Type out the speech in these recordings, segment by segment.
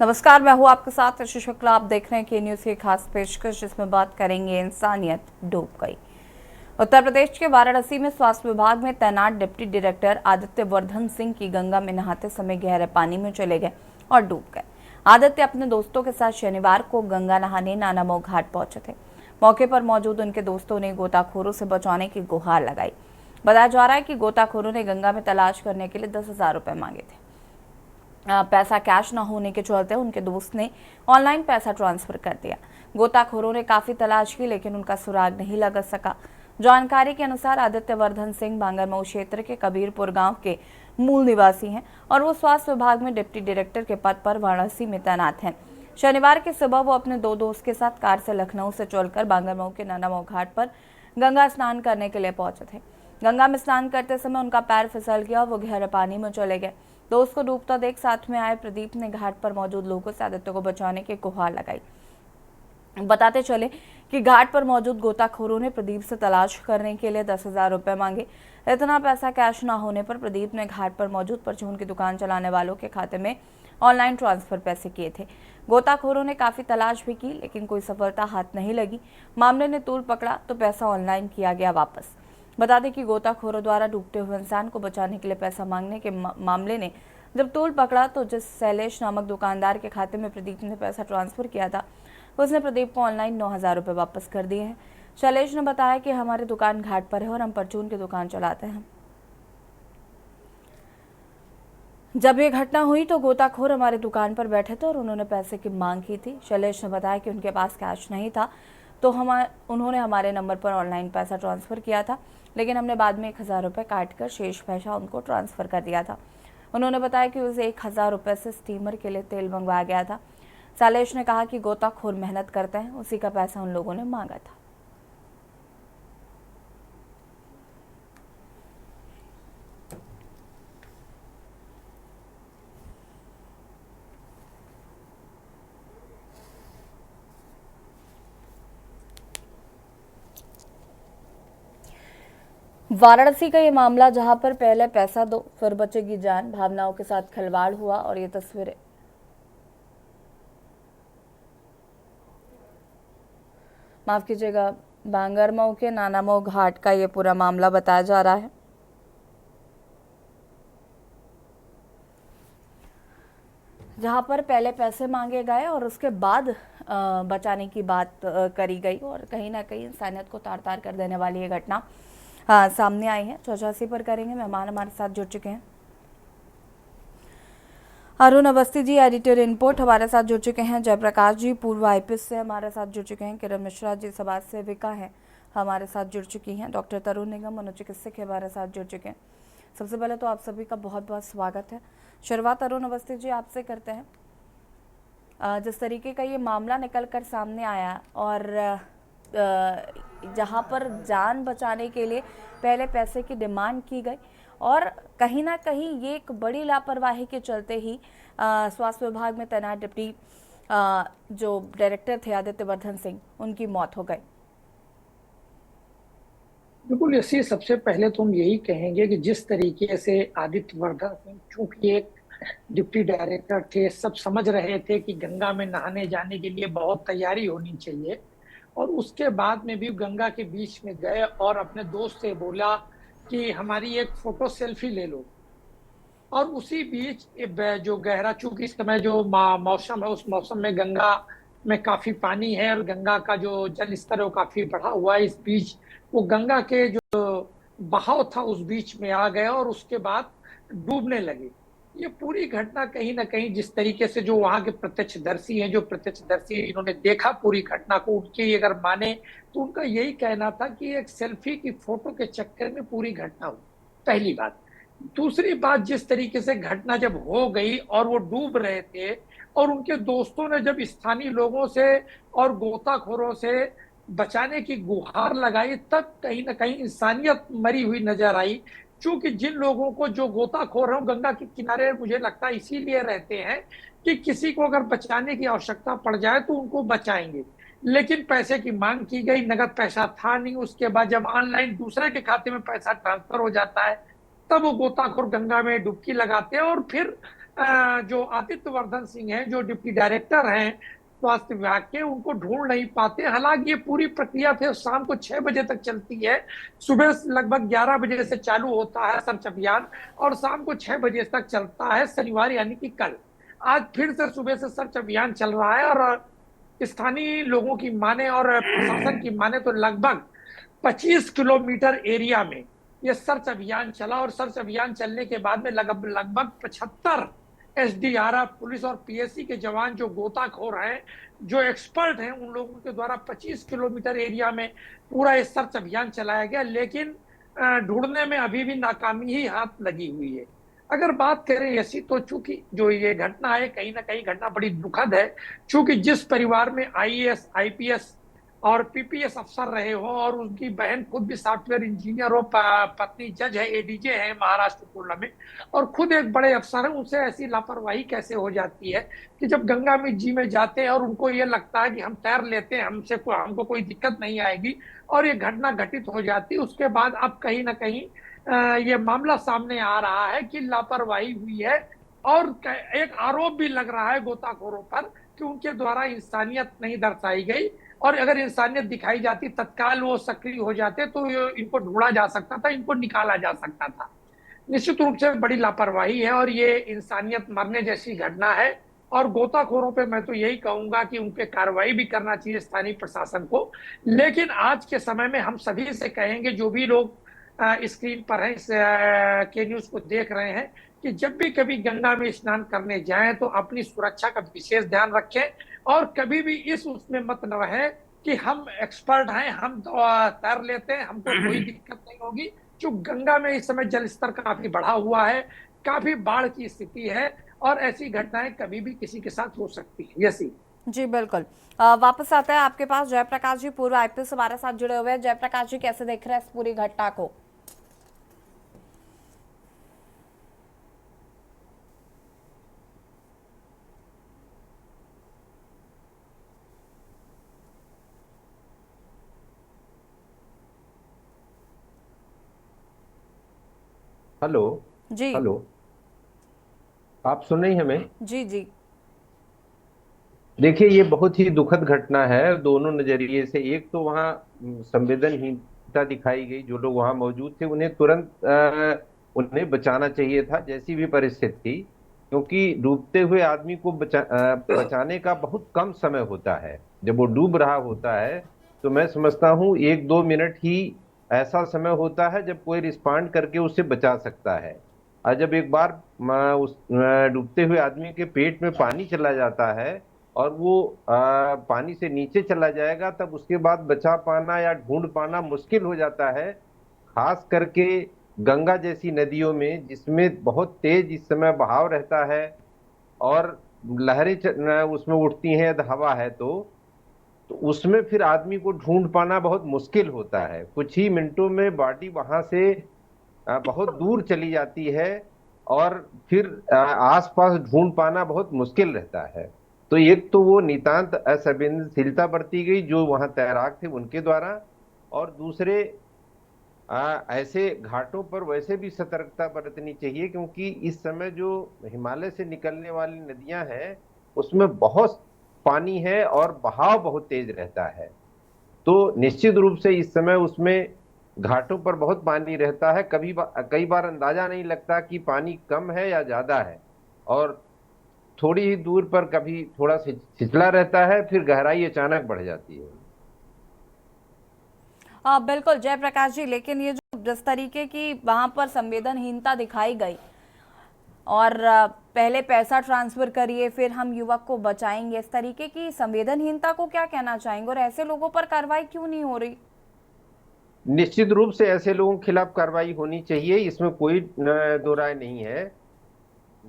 नमस्कार, मैं हूँ आपके साथ ऋषि शुक्ला। आप देख रहे हैं के न्यूज़ की खास पेशकश, जिसमें बात करेंगे इंसानियत डूब गई। उत्तर प्रदेश के वाराणसी में स्वास्थ्य विभाग में तैनात डिप्टी डायरेक्टर आदित्य वर्धन सिंह की गंगा में नहाते समय गहरे पानी में चले गए और डूब गए। आदित्य अपने दोस्तों के साथ शनिवार को गंगा नहाने नानामऊ घाट पहुंचे थे। मौके पर मौजूद उनके दोस्तों ने गोताखोरों से बचाने की गुहार लगाई। बताया जा रहा है कि गोताखोरों ने गंगा में तलाश करने के लिए 10,000 रुपए मांगे थे। पैसा कैश न होने के चलते उनके दोस्त ने ऑनलाइन पैसा ट्रांसफर कर दिया। गोताखोरों ने काफी तलाश की, लेकिन उनका सुराग नहीं लग सका। जानकारी के अनुसार आदित्य वर्धन सिंह बांगरमऊ क्षेत्र के कबीरपुर गांव के मूल निवासी हैं और वो स्वास्थ्य विभाग में डिप्टी डायरेक्टर के पद पर वाराणसी में तैनात हैं। शनिवार की सुबह वो अपने दो दोस्त के साथ कार से लखनऊ से चलकर बांगरमऊ के नानामऊ घाट पर गंगा स्नान करने के लिए पहुंचे थे। गंगा में स्नान करते समय उनका पैर फिसल गया और वो गहरे पानी में चले गए। दोस्त को डूबता देख साथ में आए प्रदीप ने घाट पर मौजूद लोगों से आदित्य को बचाने की गुहार लगाई। बताते चले कि घाट पर मौजूद गोताखोरों ने प्रदीप से तलाश करने के लिए 10,000 रुपए मांगे। इतना पैसा कैश न होने पर प्रदीप ने घाट पर मौजूद परचून की दुकान चलाने वालों के खाते में ऑनलाइन ट्रांसफर पैसे किए थे। गोताखोरों ने काफी तलाश भी की, लेकिन कोई सफलता हाथ नहीं लगी। मामले ने तूल पकड़ा तो पैसा ऑनलाइन किया गया वापस। बता दें कि गोताखोरों द्वारा डूबते हुए इंसान को बचाने के लिए पैसा मांगने के मामले ने जब तूल पकड़ा तो जिस शैलेश नामक दुकानदार के खाते में प्रदीप ने पैसा ट्रांसफर किया था, उसने प्रदीप को ऑनलाइन 9,000 रुपए वापस कर दिए हैं। शैलेश ने बताया कि हमारी दुकान घाट पर है और हम परचून की दुकान चलाते हैं। जब ये घटना हुई तो गोताखोर हमारी दुकान पर बैठे थे और उन्होंने पैसे की मांग की थी। शैलेश ने बताया कि उनके पास कैश नहीं था, तो उन्होंने हमारे नंबर पर ऑनलाइन पैसा ट्रांसफर किया था, लेकिन हमने बाद में 1,000 रुपये काट कर शेष पैसा उनको ट्रांसफर कर दिया था। उन्होंने बताया कि उसे 1,000 रुपये से स्टीमर के लिए तेल मंगवाया गया था। शैलेश ने कहा कि गोताखोर मेहनत करते हैं, उसी का पैसा उन लोगों ने मांगा था। वाराणसी का ये मामला, जहां पर पहले पैसा दो फिर बचेगी जान, भावनाओं के साथ खिलवाड़ हुआ और ये तस्वीरें माफ कीजिएगा, बांगरमऊ के नानामऊ घाट का ये पूरा मामला बताया जा रहा है। जहां पर पहले पैसे मांगे गए और उसके बाद बचाने की बात करी गई और कहीं ना कहीं इंसानियत को तार तार कर देने वाली ये घटना सामने आई है। 84 पर करेंगे। मेहमान हमारे साथ जुड़ चुके हैं। अरुण अवस्थी जी एडिटर इनपुट हमारे साथ जुड़ चुके हैं। जयप्रकाश जी पूर्व आईपीएस से हमारे साथ जुड़ चुके हैं। किरण मिश्रा जी समाज सेविका हैं, हमारे साथ जुड़ चुकी हैं। डॉक्टर तरुण निगम मनोचिकित्सक हमारे साथ जुड़ चुके हैं। सबसे पहले तो आप सभी का बहुत बहुत स्वागत है। शुरुआत अरुण अवस्थी जी आपसे करते हैं। जिस तरीके का ये मामला निकल कर सामने आया और जहां पर जान बचाने के लिए पहले पैसे की डिमांड की गई और कहीं ना कहीं ये एक बड़ी लापरवाही के चलते ही स्वास्थ्य विभाग में तैनात डिप्टी जो डायरेक्टर थे आदित्य वर्धन सिंह, उनकी मौत हो गई। बिल्कुल, इसी सबसे पहले तो हम यही कहेंगे कि जिस तरीके से आदित्य वर्धन सिंह चूंकि एक डिप्टी डायरेक्टर थे, सब समझ रहे थे कि गंगा में नहाने जाने के लिए बहुत तैयारी होनी चाहिए और उसके बाद में भी गंगा के बीच में गए और अपने दोस्त से बोला कि हमारी एक फोटो सेल्फी ले लो। और उसी बीच जो गहरा, चूंकि इस समय जो मौसम है, उस मौसम में गंगा में काफी पानी है और गंगा का जो जल स्तर है वो काफी बढ़ा हुआ है। इस बीच वो गंगा के जो बहाव था उस बीच में आ गए और उसके बाद डूबने लगे। ये पूरी घटना कहीं ना कहीं जिस तरीके से जो वहां के प्रत्यक्षदर्शी हैं, जो प्रत्यक्षदर्शी इन्होंने देखा पूरी घटना को, उनकी अगर माने तो उनका यही कहना था कि एक सेल्फी की फोटो के चक्कर में पूरी घटना हुई। पहली बात। दूसरी बात, जिस तरीके से घटना जब हो गई और वो डूब रहे थे और उनके दोस्तों ने जब स्थानीय लोगों से और गोताखोरों से बचाने की गुहार लगाई, तब कहीं ना कहीं इंसानियत मरी हुई नजर आई। क्योंकि जिन लोगों को, जो गोताखोर हैं, गंगा के किनारे मुझे लगता है इसीलिए रहते हैं कि किसी को अगर बचाने की आवश्यकता पड़ जाए तो उनको बचाएंगे। लेकिन पैसे की मांग की गई, नगद पैसा था नहीं। उसके बाद जब ऑनलाइन दूसरे के खाते में पैसा ट्रांसफर हो जाता है, तब वो गोताखोर गंगा में डुबकी लगाते हैं और फिर जो आदित्य वर्धन सिंह हैं, जो डिप्टी डायरेक्टर हैं स्वास्थ्य विभाग के, उनको ढूंढ नहीं पाते। हालांकि ये पूरी प्रक्रिया फिर शाम को 6 बजे तक चलती है। सुबह लगभग 11 बजे से चालू होता है सर्च अभियान और शाम को 6 बजे तक चलता है, शनिवार यानी कि कल। आज फिर से सुबह से सर्च अभियान चल रहा है और स्थानीय लोगों की माने और प्रशासन की माने तो लगभग 25 किलोमीटर एरिया में ये सर्च अभियान चला और सर्च अभियान चलने के बाद में लगभग 75 एसडीआरएफ पुलिस और पीएससी के जवान जो गोताखोर हैं, जो एक्सपर्ट हैं, उन लोगों के द्वारा 25 किलोमीटर एरिया में पूरा ये सर्च अभियान चलाया गया। लेकिन ढूंढने में अभी भी नाकामी ही हाथ लगी हुई है। अगर बात करें ऐसी, तो चूंकि जो ये घटना है, कहीं ना कहीं घटना बड़ी दुखद है। चूंकि जिस परिवार में आईएएस आईपीएस और पीपीएस अफसर रहे हो और उनकी बहन खुद भी सॉफ्टवेयर इंजीनियर हो, पत्नी जज है, एडीजे है महाराष्ट्र पूर्णा में, और खुद एक बड़े अफसर है, उनसे ऐसी लापरवाही कैसे हो जाती है कि जब गंगा में जी में जाते हैं और उनको ये लगता है कि हम तैर लेते हैं, हमको कोई दिक्कत नहीं आएगी, और ये घटना घटित हो जाती है। उसके बाद अब कहीं ना कहीं ये मामला सामने आ रहा है कि लापरवाही हुई है और एक आरोप भी लग रहा है गोताखोरों पर कि उनके द्वारा इंसानियत नहीं दर्शाई गई, और अगर इंसानियत दिखाई जाती तत्काल वो सक्रिय हो जाते तो इनको ढूंढा जा सकता था, इनको निकाला जा सकता था। निश्चित रूप से बड़ी लापरवाही है और ये इंसानियत मरने जैसी घटना है। और गोताखोरों पे मैं तो यही कहूंगा कि उन पे कार्रवाई भी करना चाहिए स्थानीय प्रशासन को। लेकिन आज के समय में हम सभी से कहेंगे, जो भी लोग स्क्रीन पर हैं, इस के न्यूज को देख रहे हैं, कि जब भी कभी गंगा में स्नान करने जाएं तो अपनी सुरक्षा का विशेष ध्यान रखें और कभी भी इस उसमें मत न रहे कि हम एक्सपर्ट हैं, हम तो तैर लेते हैं, हमको कोई दिक्कत नहीं होगी। जो गंगा में इस समय जल स्तर काफी बढ़ा हुआ है, काफी बाढ़ की स्थिति है और ऐसी घटनाएं कभी भी किसी के साथ हो सकती है। यसी जी बिल्कुल। वापस आता है आपके पास जयप्रकाश जी, पूर्व आईपीएस हमारे साथ जुड़े हुए हैं। जयप्रकाश जी, कैसे देख रहे हैं इस पूरी घटना को? हेलो। जी हेलो। आप सुन रही हैं हमें? जी जी। देखिए, ये बहुत ही दुखद घटना है दोनों नजरिए से। एक तो वहाँ संवेदनहीनता दिखाई गई। जो लोग वहाँ मौजूद थे उन्हें तुरंत उन्हें बचाना चाहिए था, जैसी भी परिस्थिति थी, क्योंकि डूबते हुए आदमी को बचाने का बहुत कम समय होता है। जब वो डूब रहा होता है तो मैं समझता हूँ 1-2 मिनट ही ऐसा समय होता है जब कोई रिस्पांड करके उसे बचा सकता है। और जब एक बार उस डूबते हुए आदमी के पेट में पानी चला जाता है और वो पानी से नीचे चला जाएगा, तब उसके बाद बचा पाना या ढूंढ पाना मुश्किल हो जाता है। खास करके गंगा जैसी नदियों में, जिसमें बहुत तेज इस समय बहाव रहता है और लहरें उसमें उठती हैं यदि हवा है तो उसमें फिर आदमी को ढूंढ पाना बहुत मुश्किल होता है। कुछ ही मिनटों में बॉडी वहां से बहुत दूर चली जाती है और फिर आसपास ढूंढ पाना बहुत मुश्किल रहता है। तो एक तो वो नितांत असंवेदनशीलता बरती गई जो वहां तैराक थे उनके द्वारा, और दूसरे ऐसे घाटों पर वैसे भी सतर्कता बरतनी चाहिए, क्योंकि इस समय जो हिमालय से निकलने वाली नदियां हैं उसमें बहुत पानी है और बहाव बहुत तेज रहता है। तो निश्चित रूप से इस समय उसमें घाटों पर बहुत पानी रहता है। कई बार अंदाजा नहीं लगता कि पानी कम है या ज्यादा है, और थोड़ी ही दूर पर कभी थोड़ा छिछला रहता है, फिर गहराई अचानक बढ़ जाती है। बिल्कुल जयप्रकाश जी, लेकिन ये जो जिस तरीके की वहां पर संवेदनहीनता दिखाई गई और पहले पैसा ट्रांसफर करिए फिर हम युवक को बचाएंगे, इस तरीके की संवेदनहीनता को क्या कहना चाहेंगे और ऐसे लोगों पर कार्रवाई क्यों नहीं हो रही? निश्चित रूप से ऐसे लोगों के खिलाफ कार्रवाई होनी चाहिए, इसमें कोई दो राय नहीं है।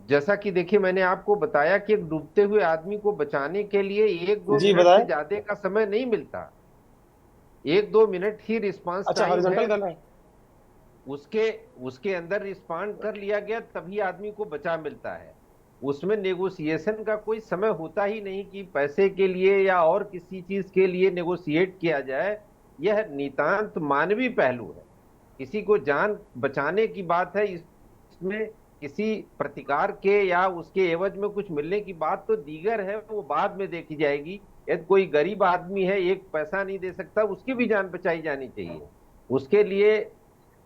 जैसा कि देखिए, मैंने आपको बताया कि एक डूबते हुए आदमी को बचाने के लिए 1-2 मिनट से बताएं। ज्यादा का समय नहीं मिलता। 1-2 मिनट ही रिस्पांस अच्छा, टाइम है। हॉरिजॉन्टल करना है। उसके उसके अंदर रिस्पांड कर लिया गया तभी आदमी को बचा मिलता है। उसमें नेगोशिएशन का कोई समय होता ही नहीं कि पैसे के लिए या और किसी चीज के लिए नेगोशिएट किया जाए। यह नितांत मानवीय पहलू है। किसी को जान बचाने की बात है, इसमें किसी प्रतिकार के या उसके एवज में कुछ मिलने की बात तो दीगर है, वो बाद में देखी जाएगी। यदि कोई गरीब आदमी है, एक पैसा नहीं दे सकता, उसकी भी जान बचाई जानी चाहिए। उसके लिए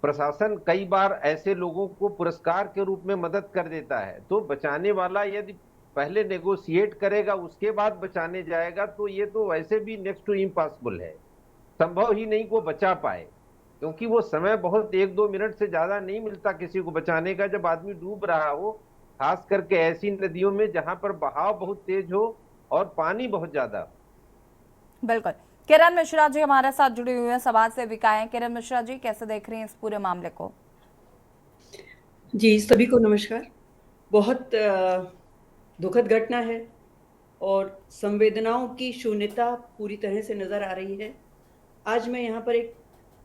प्रशासन कई बार ऐसे लोगों को पुरस्कार के रूप में मदद कर देता है। तो बचाने वाला यदि पहले नेगोशिएट करेगा उसके बाद बचाने जाएगा, तो ये तो वैसे भी नेक्स्ट टू इम्पॉसिबल है, संभव ही नहीं को बचा पाए। क्योंकि वो समय बहुत 1-2 मिनट से ज्यादा नहीं मिलता किसी को बचाने का, जब आदमी डूब रहा हो, खास करके ऐसी नदियों में जहां पर बहाव बहुत तेज हो और पानी बहुत ज्यादा। बिल्कुल। किरण मिश्रा जी हमारे साथ जुड़े हुए हैं, समाज सेविका हैं। किरण मिश्रा जी, कैसे देख रही हैं इस पूरे मामले को? जी, सभी को नमस्कार। बहुत दुखद घटना है और संवेदनाओं की शून्यता पूरी तरह से नज़र आ रही है। आज मैं यहाँ पर एक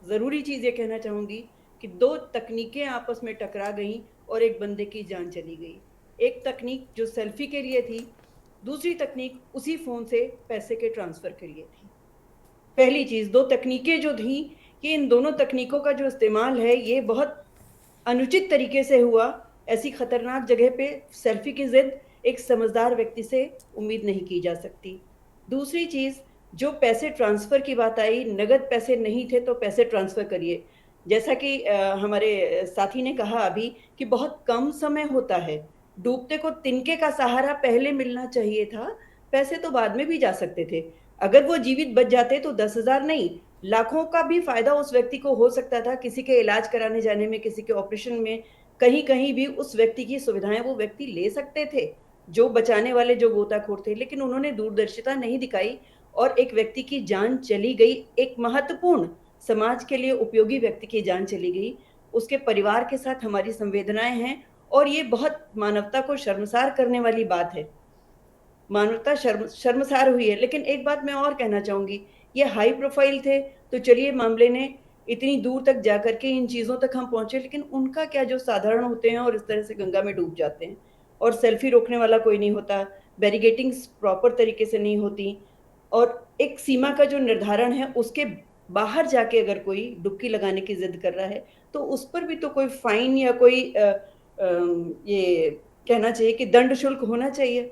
ज़रूरी चीज़ ये कहना चाहूँगी कि 2 तकनीकें आपस में टकरा गईं और एक बंदे की जान चली गई। एक तकनीक जो सेल्फ़ी के लिए थी, दूसरी तकनीक उसी फ़ोन से पैसे के ट्रांसफ़र के लिए थी। पहली चीज़, 2 तकनीकें जो थीं, कि इन दोनों तकनीकों का जो इस्तेमाल है, ये बहुत अनुचित तरीके से हुआ। ऐसी खतरनाक जगह पे सेल्फी की जिद एक समझदार व्यक्ति से उम्मीद नहीं की जा सकती। दूसरी चीज़, जो पैसे ट्रांसफ़र की बात आई, नगद पैसे नहीं थे तो पैसे ट्रांसफ़र करिए। जैसा कि हमारे साथी ने कहा अभी कि बहुत कम समय होता है, डूबते को तिनके का सहारा पहले मिलना चाहिए था, पैसे तो बाद में भी जा सकते थे। अगर वो जीवित बच जाते तो 10,000 नहीं, लाखों का भी फ़ायदा उस व्यक्ति को हो सकता था। किसी के इलाज कराने जाने में, किसी के ऑपरेशन में, कहीं-कहीं भी उस व्यक्ति की सुविधाएँ वो व्यक्ति ले सकते थे, जो बचाने वाले, जो गोताखोर थे। लेकिन उन्होंने दूरदर्शिता नहीं दिखाई और एक व्यक्ति की जान चली गई, एक महत्वपूर्ण समाज के लिए उपयोगी व्यक्ति की जान चली गई। उसके परिवार के साथ हमारी संवेदनाएँ हैं और ये बहुत मानवता को शर्मसार करने वाली बात है। मानवता शर्मसार हुई है। लेकिन एक बात मैं और कहना चाहूँगी, ये हाई प्रोफ़ाइल थे, तो चलिए मामले ने इतनी दूर तक जाकर के इन चीज़ों तक हम पहुँचे, लेकिन उनका क्या जो साधारण होते हैं और इस तरह से गंगा में डूब जाते हैं और सेल्फ़ी रोकने वाला कोई नहीं होता, बैरिकेडिंग्स प्रॉपर तरीके से नहीं होती और एक सीमा का जो निर्धारण है, उसके बाहर जाके अगर कोई डुबकी लगाने की ज़िद कर रहा है, तो उस पर भी तो कोई फ़ाइन या कोई ये कहना चाहिए कि दंड शुल्क होना चाहिए।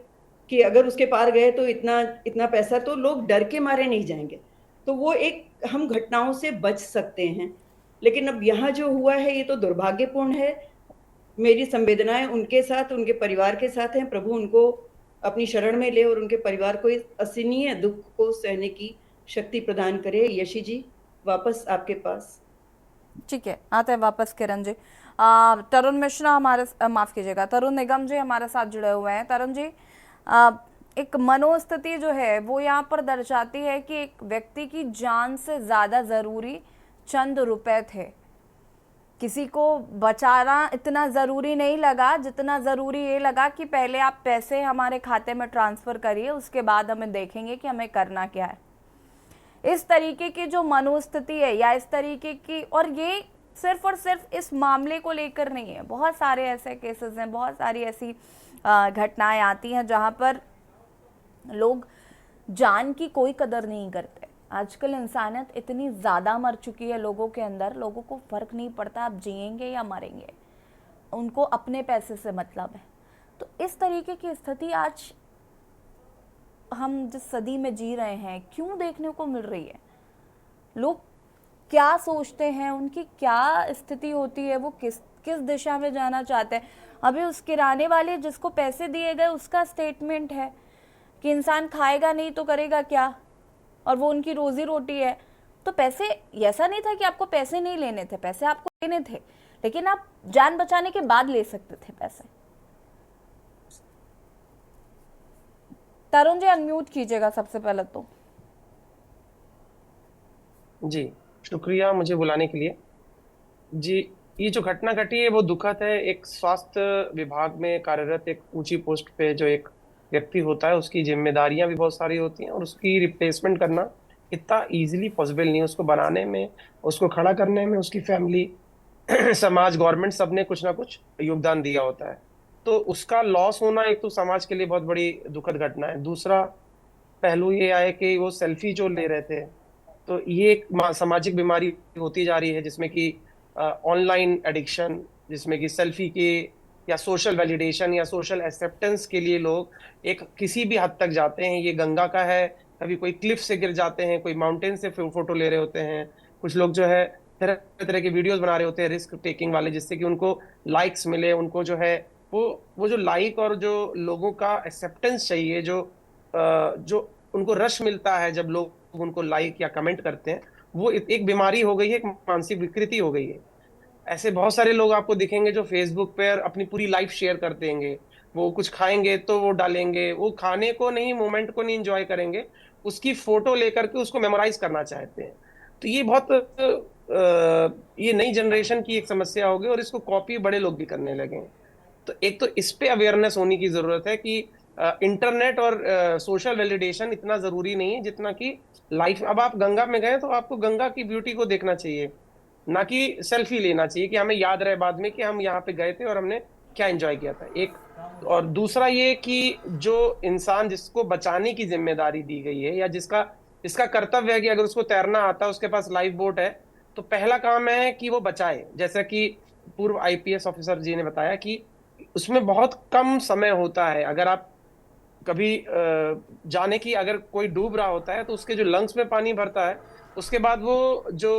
कि अगर उसके पार गए तो इतना इतना पैसा, तो लोग डर के मारे नहीं जाएँगे। तो वो एक हम घटनाओं से बच सकते हैं। लेकिन अब यहाँ जो हुआ है ये तो दुर्भाग्यपूर्ण है। मेरी संवेदनाएँ उनके साथ, उनके परिवार के साथ हैं। प्रभु उनको अपनी शरण में ले और उनके परिवार को इस असहनीय दुःख को सहने की शक्ति प्रदान करे। यशी जी, वापस आपके पास। ठीक है, आते हैं वापस किरण जी। तरुण मिश्रा हमारे, माफ कीजिएगा, तरुण निगम जी हमारे साथ जुड़े हुए हैं। तरुण जी, एक मनोस्थिति जो है वो यहाँ पर दर्शाती है कि एक व्यक्ति की जान से ज्यादा जरूरी चंद रुपए थे। किसी को बचाना इतना जरूरी नहीं लगा जितना जरूरी ये लगा कि पहले आप पैसे हमारे खाते में ट्रांसफर करिए, उसके बाद हमें देखेंगे कि हमें करना क्या है। इस तरीके की जो मनोस्थिति है या इस तरीके की, और ये सिर्फ और सिर्फ इस मामले को लेकर नहीं है, बहुत सारे ऐसे केसेस हैं, बहुत सारी ऐसी घटनाएं आती हैं जहां पर लोग जान की कोई कदर नहीं करते। आजकल इंसानियत इतनी ज़्यादा मर चुकी है लोगों के अंदर, लोगों को फ़र्क नहीं पड़ता आप जिएंगे या मरेंगे, उनको अपने पैसे से मतलब है। तो इस तरीके की स्थिति आज हम जिस सदी में जी रहे हैं क्यों देखने को मिल रही है? लोग क्या सोचते हैं, उनकी क्या स्थिति होती है, वो किस दिशा में जाना चाहते हैं? अभी उस किराने वाले जिसको पैसे दिए गए उसका स्टेटमेंट है कि इंसान खाएगा नहीं तो करेगा क्या, और वो उनकी रोजी रोटी है। तो पैसे, ऐसा नहीं था कि आपको पैसे नहीं लेने थे, पैसे आपको लेने थे, लेकिन आप जान बचाने के बाद ले सकते थे पैसे। तरुण जी अनम्यूट कीजिएगा सबसे पहले तो। जी, शुक्रिया मुझे बुलाने के लिए। जी, ये जो घटना घटी है वो दुखद है। एक स्वास्थ्य विभाग में कार्यरत एक ऊंची पोस्ट पे जो एक व्यक्ति होता है, उसकी जिम्मेदारियां भी बहुत सारी होती हैं और उसकी रिप्लेसमेंट करना इतना इजीली पॉसिबल नहीं है। उसको बनाने में, उसको खड़ा करने में उसकी फैमिली, समाज, गवर्नमेंट, सबने कुछ ना कुछ योगदान दिया होता है। तो उसका लॉस होना एक तो समाज के लिए बहुत बड़ी दुखद घटना है। दूसरा पहलू ये आए कि वो सेल्फी जो ले रहे थे, तो ये एक सामाजिक बीमारी होती जा रही है जिसमें कि ऑनलाइन एडिक्शन, जिसमें कि सेल्फी के या सोशल वैलिडेशन या सोशल एक्सेप्टेंस के लिए लोग एक किसी भी हद तक जाते हैं। ये गंगा का है, कभी कोई क्लिफ से गिर जाते हैं, कोई माउंटेन से फोटो ले रहे होते हैं, कुछ लोग जो है तरह तरह के वीडियोस बना रहे होते हैं रिस्क टेकिंग वाले, जिससे कि उनको लाइक्स मिले, उनको जो है वो जो लाइक और जो लोगों का एक्सेप्टेंस चाहिए, जो उनको रश मिलता है जब लोग उनको लाइक या कमेंट करते हैं, वो एक बीमारी हो गई है, एक मानसिक विकृति हो गई है। ऐसे बहुत सारे लोग आपको दिखेंगे जो फेसबुक पे अपनी पूरी लाइफ शेयर कर देंगे। वो कुछ खाएंगे तो वो डालेंगे, वो खाने को नहीं, मोमेंट को नहीं एंजॉय करेंगे, उसकी फोटो लेकर के उसको मेमोराइज करना चाहते हैं। तो ये बहुत ये नई जनरेशन की एक समस्या होगी और इसको कॉपी बड़े लोग भी करने लगे हैं। तो एक तो इस पे अवेयरनेस होने की जरूरत है कि इंटरनेट और सोशल वैलिडेशन इतना जरूरी नहीं है जितना कि लाइफ। अब आप गंगा में गए तो आपको गंगा की ब्यूटी को देखना चाहिए, ना कि सेल्फी लेना चाहिए कि हमें याद रहे बाद में कि हम यहाँ पे गए थे और हमने क्या एंजॉय किया था। एक और दूसरा ये कि जो इंसान जिसको बचाने की जिम्मेदारी दी गई है या इसका कर्तव्य है कि अगर उसको तैरना आता है, उसके पास लाइफ बोट है, तो पहला काम है कि वो बचाए। जैसा कि पूर्व आईपीएस ऑफिसर जी ने बताया कि उसमें बहुत कम समय होता है। अगर आप कभी जाने की, अगर कोई डूब रहा होता है तो उसके जो लंग्स में पानी भरता है, उसके बाद वो जो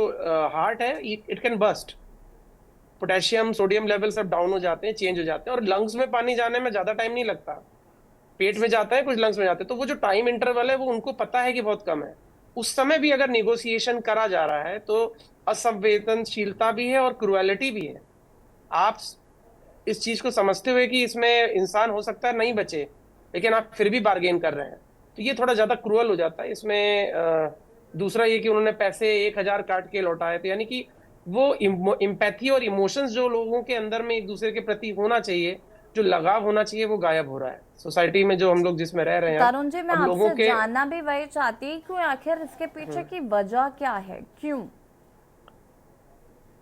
हार्ट है it can burst, potassium sodium level सब डाउन हो जाते हैं, चेंज हो जाते हैं, और लंग्स में पानी जाने में ज्यादा टाइम नहीं लगता। पेट में जाता है, कुछ लंग्स में जाते हैं, तो वो जो टाइम इंटरवल है वो उनको पता है कि बहुत कम है। उस समय भी अगर निगोशिएशन करा जा रहा है तो असंवेदनशीलता भी है और क्रुएलिटी भी है। आप इस चीज को समझते हुए कि इसमें इंसान हो सकता है नहीं बचे, लेकिन आप फिर भी बार्गेन कर रहे हैं, तो ये थोड़ा ज्यादा क्रूअल हो जाता है इसमें। दूसरा ये कि उन्होंने पैसे 1,000 काट के लौटाए थे, यानी कि वो इम्पैथी और इमोशंस जो लोगों के अंदर में एक दूसरे के प्रति होना चाहिए, जो लगाव होना चाहिए, वो गायब हो रहा है सोसाइटी में जो हम लोग जिसमें रह रहे हैं। तरुण जी, मैं अब लोगों आपसे के जानना भी वही चाहती हूँ, क्यों आखिर इसके पीछे की वजह क्या है, क्यों?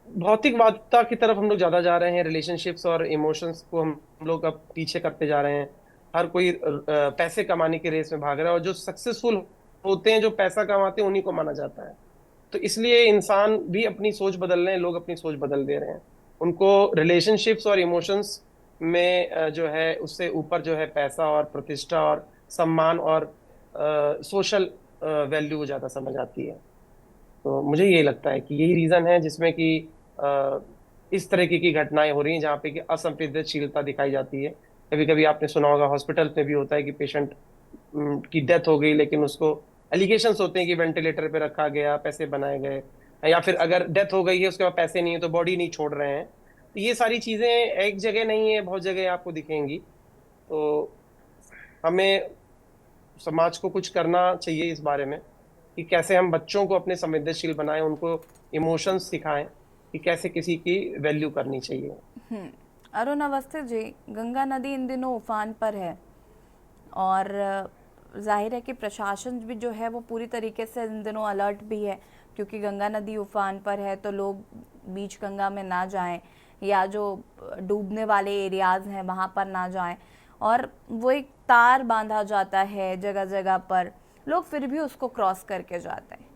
भौतिकवादता की तरफ हम लोग ज्यादा जा रहे हैं, रिलेशनशिप्स और इमोशंस को हम लोग अब पीछे करते जा रहे हैं। हर कोई पैसे कमाने के रेस में भाग रहा है, और जो सक्सेसफुल होते हैं, जो पैसा कमाते हैं, उन्हीं को माना जाता है। तो इसलिए इंसान भी अपनी सोच बदल रहे हैं, लोग अपनी सोच बदल दे रहे हैं। उनको रिलेशनशिप्स और इमोशंस में जो है उससे ऊपर जो है पैसा और प्रतिष्ठा और सम्मान और सोशल वैल्यू ज्यादा समझ आती है। तो मुझे ये लगता है कि यही रीजन है जिसमें कि अ, इस तरह की घटनाएं हो रही हैं, जहाँ पे कि असंवेदनशीलता दिखाई जाती है। कभी कभी आपने सुना होगा हॉस्पिटल में भी होता है कि पेशेंट की डेथ हो गई, लेकिन उसको एलिगेशंस होते हैं कि वेंटिलेटर पे रखा गया, पैसे बनाए गए, या फिर अगर डेथ हो गई है उसके बाद पैसे नहीं है तो बॉडी नहीं छोड़ रहे हैं। तो ये सारी चीजें एक जगह नहीं है, बहुत जगह आपको दिखेंगी। तो हमें समाज को कुछ करना चाहिए इस बारे में कि कैसे हम बच्चों को अपने संवेदनशील बनाएं, उनको इमोशंस सिखाएं कि कैसे किसी की वैल्यू करनी चाहिए। अरुण अवस्थी जी, गंगा नदी इन दिनों उफान पर है और जाहिर है कि प्रशासन भी जो है वो पूरी तरीके से इन दिनों अलर्ट भी है, क्योंकि गंगा नदी उफान पर है तो लोग बीच गंगा में ना जाएं या जो डूबने वाले एरियाज हैं वहाँ पर ना जाएं, और वो एक तार बांधा जाता है जगह जगह पर, लोग फिर भी उसको क्रॉस करके जाते हैं।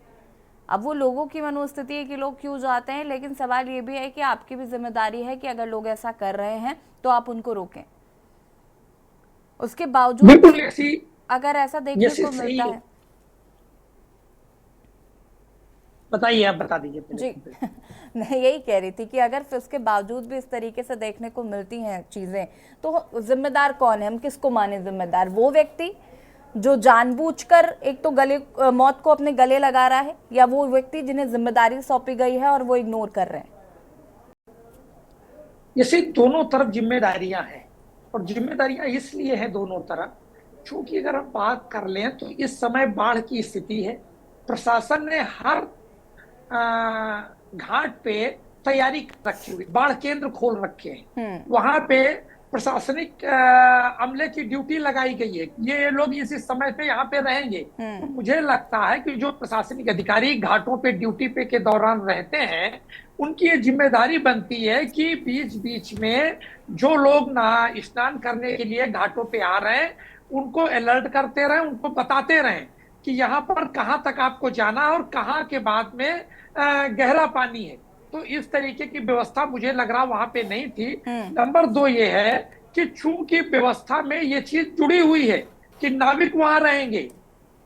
अब वो लोगों की मनोस्थिति है कि लोग क्यों जाते हैं, लेकिन सवाल ये भी है कि आपकी भी जिम्मेदारी है कि अगर लोग ऐसा कर रहे हैं तो आप उनको रोकें। उसके बावजूद बिल्कुल ऐसी अगर ऐसा देखने को सही मिलता है, बताइए, आप बता दीजिए जी मैं यही कह रही थी कि अगर फिर उसके बावजूद भी इस तरीके से देखने को मिलती हैं चीजें, तो जिम्मेदार कौन है? हम किसको माने जिम्मेदार? वो व्यक्ति जो जानबूझकर एक तो मौत को अपने गले लगा रहा है, या वो व्यक्ति जिन्हें जिम्मेदारी सौंपी गई है और वो इग्नोर कर रहे हैं? जैसे दोनों तरफ जिम्मेदारियां हैं, और जिम्मेदारियां इसलिए हैं दोनों तरफ क्योंकि अगर हम बात कर लें तो इस समय बाढ़ की स्थिति है। प्रशासन ने हर घाट पे तैयारी रखी हुई, बाढ़ केंद्र खोल रखे हैं, वहां पे प्रशासनिक अमले की ड्यूटी लगाई गई है। ये लोग इसी समय पे यहाँ पे रहेंगे। तो मुझे लगता है कि जो प्रशासनिक अधिकारी घाटों पे ड्यूटी पे के दौरान रहते हैं, उनकी ये जिम्मेदारी बनती है कि बीच बीच में जो लोग नहा स्नान करने के लिए घाटों पे आ रहे हैं उनको अलर्ट करते रहें, उनको बताते रहें कि यहाँ पर कहाँ तक आपको जाना है और कहाँ के बाद में गहरा पानी है। तो इस तरीके की व्यवस्था मुझे लग रहा वहां पे नहीं थी। नंबर 2 ये है कि चूंकि व्यवस्था में ये चीज जुड़ी हुई है कि नाविक वहां रहेंगे,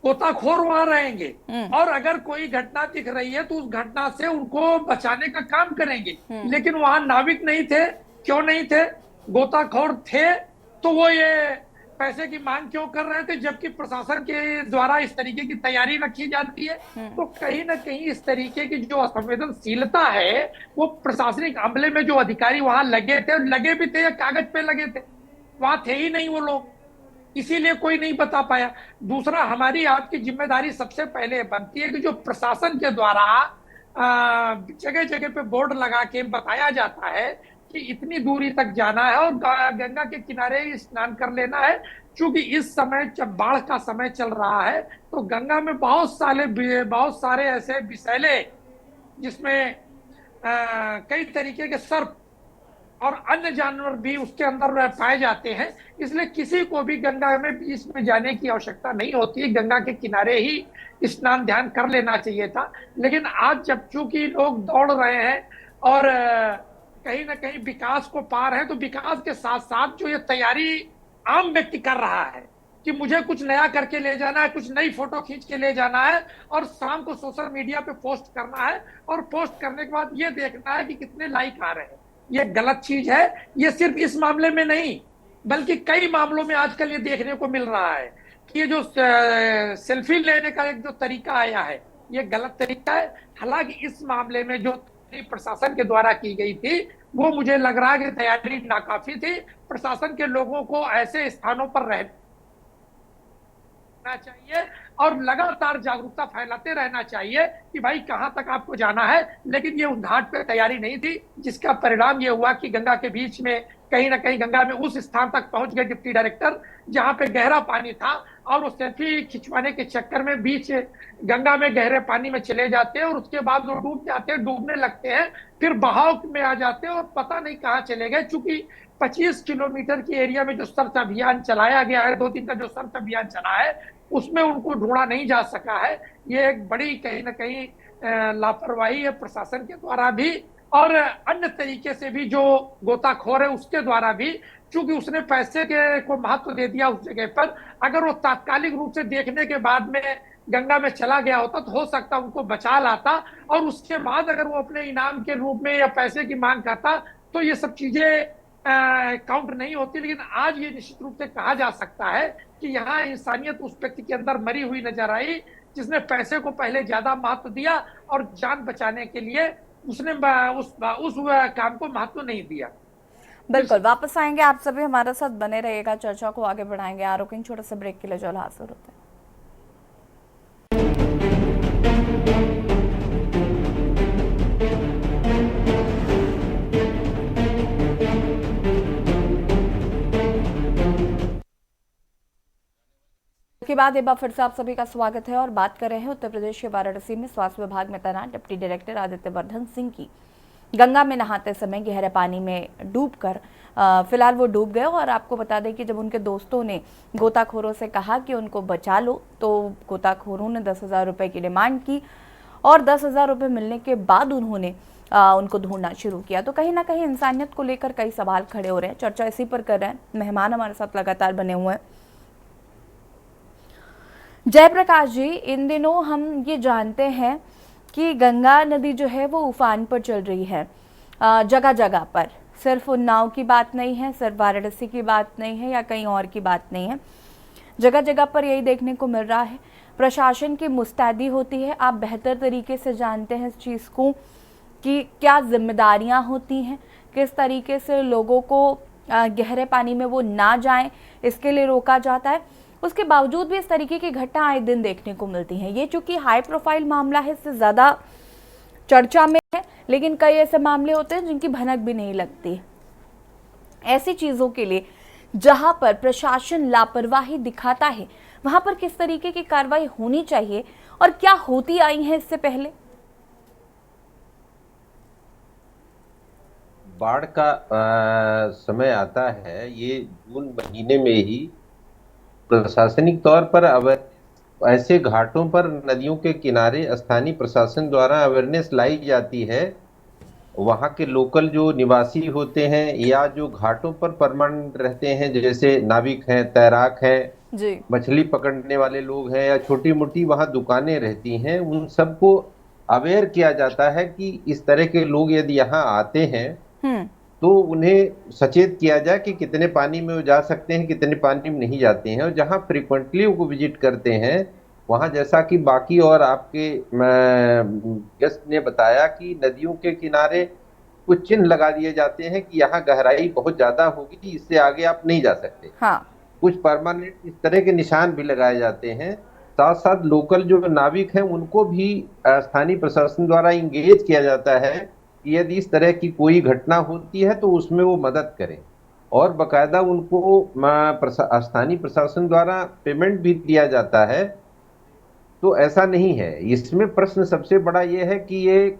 गोताखोर वहां रहेंगे, और अगर कोई घटना दिख रही है तो उस घटना से उनको बचाने का काम करेंगे। लेकिन वहां नाविक नहीं थे। क्यों नहीं थे? गोताखोर थे तो वो ये पैसे की मांग क्यों कर रहे थे, जबकि प्रशासन के द्वारा इस तरीके की तैयारी रखी जाती है। तो कहीं ना कहीं इस तरीके की जो असंवेदनशीलता है वो प्रशासनिक अमले में जो अधिकारी वहां लगे थे, लगे भी थे या कागज पे लगे थे, वहां थे ही नहीं वो लोग, इसीलिए कोई नहीं बता पाया। दूसरा, हमारी आपकी जिम्मेदारी सबसे पहले बनती है कि जो प्रशासन के द्वारा जगह जगह पे बोर्ड लगा के बताया जाता है कि इतनी दूरी तक जाना है और गंगा के किनारे ही स्नान कर लेना है। क्योंकि इस समय जब बाढ़ का समय चल रहा है तो गंगा में बहुत सारे ऐसे विषैले, जिसमें कई तरीके के सर्प और अन्य जानवर भी उसके अंदर पाए जाते हैं। इसलिए किसी को भी गंगा में बीच में जाने की आवश्यकता नहीं होती, गंगा के किनारे ही स्नान ध्यान कर लेना चाहिए था। लेकिन आज जब चूंकि लोग दौड़ रहे हैं और कहीं ना कहीं विकास को पार है, तो विकास के साथ साथ जो ये तैयारी आम व्यक्ति कर रहा है कि मुझे कुछ नया करके ले जाना है, कुछ नई फोटो खींच के ले जाना है और शाम को सोशल मीडिया पे पोस्ट करना है, और पोस्ट करने के बाद ये देखना है कि कितने लाइक आ रहे हैं, ये गलत चीज है। ये सिर्फ इस मामले में नहीं बल्कि कई मामलों में आजकल ये देखने को मिल रहा है कि ये जो सेल्फी लेने का एक जो तरीका आया है ये गलत तरीका है। हालांकि इस मामले में जो प्रशासन के द्वारा की गई थी वो मुझे लग रहा है कि तैयारी नाकाफी थी। प्रशासन के लोगों को ऐसे स्थानों पर रहना चाहिए और लगातार जागरूकता फैलाते रहना चाहिए कि भाई कहां तक आपको जाना है। लेकिन ये उस घाट पे तैयारी नहीं थी, जिसका परिणाम ये हुआ कि गंगा के बीच में कहीं ना कहीं गंगा में उस स्थान तक पहुंच गए डिप्टी डायरेक्टर जहां पे गहरा पानी था, और वो सेल्फी खिंचवाने के चक्कर में बीच गंगा में गहरे पानी में चले जाते हैं और उसके बाद वो डूब जाते हैं, डूबने लगते हैं, फिर बहाव में आ जाते हैं और पता नहीं कहाँ चले गए। चूंकि 25 किलोमीटर की एरिया में जो सर्च अभियान चलाया गया है, 2 दिन का जो सर्च अभियान चला है, उसमें उनको ढूंढा नहीं जा सका है। ये एक बड़ी कहीं ना कहीं लापरवाही है प्रशासन के द्वारा भी और अन्य तरीके से भी जो गोताखोर है उसके द्वारा भी। चूंकि उसने पैसे के को महत्व दे दिया उस जगह पर, अगर वो तात्कालिक रूप से देखने के बाद में गंगा में चला गया होता तो हो सकता उनको बचा लाता, और उसके बाद अगर वो अपने इनाम के रूप में या पैसे की मांग करता तो ये सब चीजें काउंट नहीं होती। लेकिन आज ये निश्चित रूप से कहा जा सकता है कि यहाँ इंसानियत उस व्यक्ति के अंदर मरी हुई नजर आई जिसने पैसे को पहले ज्यादा महत्व दिया और जान बचाने के लिए उसने उस काम को महत्व नहीं दिया। बिल्कुल, वापस आएंगे, आप सभी हमारे साथ बने रहिएगा, चर्चा को आगे बढ़ाएंगे। आरोग्य छोटे से ब्रेक के लिए जो हाजिर होते हैं। के बाद एक बार फिर से आप सभी का स्वागत है और बात कर रहे हैं उत्तर प्रदेश के वाराणसी में स्वास्थ्य विभाग में तैनात डिप्टी डायरेक्टर आदित्य वर्धन सिंह की गंगा में नहाते समय गहरे पानी में डूबकर फिलहाल वो डूब गए। और आपको बता दें कि जब उनके दोस्तों ने गोताखोरों से कहा कि उनको बचा लो तो गोताखोरों ने 10,000 रुपये की डिमांड की और 10,000 रुपये मिलने के बाद उन्होंने उनको ढूंढना शुरू किया। तो कहीं ना कहीं इंसानियत को लेकर कई सवाल खड़े हो रहे हैं, चर्चा इसी पर कर रहे हैं। मेहमान हमारे साथ लगातार बने हुए हैं। जयप्रकाश जी, इन दिनों हम ये जानते हैं कि गंगा नदी जो है वो उफान पर चल रही है जगह जगह पर। सिर्फ उन्नाव की बात नहीं है, सिर्फ वाराणसी की बात नहीं है या कहीं और की बात नहीं है, जगह जगह पर यही देखने को मिल रहा है। प्रशासन की मुस्तैदी होती है, आप बेहतर तरीके से जानते हैं इस चीज़ को कि क्या जिम्मेदारियां होती हैं, किस तरीके से लोगों को गहरे पानी में वो ना जाएं इसके लिए रोका जाता है। उसके बावजूद भी इस तरीके की घटना आए दिन देखने को मिलती हैं। ये चूंकि हाई प्रोफाइल मामला है, इससे ज़्यादा चर्चा में है, लेकिन कई ऐसे मामले होते हैं जिनकी भनक भी नहीं लगती। ऐसी चीज़ों के लिए जहां पर प्रशासन लापरवाही दिखाता है वहां पर किस तरीके की कार्रवाई होनी चाहिए और क्या होती आई है इससे पहले? बाढ़ का समय आता है, ये जून महीने में ही प्रशासनिक तौर पर ऐसे घाटों पर नदियों के किनारे स्थानीय प्रशासन द्वारा अवेयरनेस लाई जाती है वहाँ के लोकल जो निवासी होते हैं या जो घाटों पर परमानेंट रहते हैं, जैसे नाविक हैं, तैराक हैं, जी। मछली पकड़ने वाले लोग हैं, या छोटी मोटी वहाँ दुकानें रहती हैं, उन सबको अवेयर किया जाता है कि इस तरह के लोग यदि यहाँ आते हैं हम्म। तो उन्हें सचेत किया जाए कि कितने पानी में वो जा सकते हैं, कितने पानी में नहीं जाते हैं। और जहाँ फ्रिक्वेंटली वो विजिट करते हैं, वहाँ जैसा कि बाकी और आपके गेस्ट ने बताया कि नदियों के किनारे कुछ चिन्ह लगा दिए जाते हैं कि यहाँ गहराई बहुत ज्यादा होगी, इससे आगे आप नहीं जा सकते। हाँ। कुछ परमानेंट इस तरह के निशान भी लगाए जाते हैं। साथ साथ लोकल जो नाविक हैं उनको भी स्थानीय प्रशासन द्वारा इंगेज किया जाता है कि यदि इस तरह की कोई घटना होती है तो उसमें वो मदद करें, और बकायदा उनको स्थानीय प्रशासन द्वारा पेमेंट भी दिया जाता है। तो ऐसा नहीं है। इसमें प्रश्न सबसे बड़ा ये है कि ये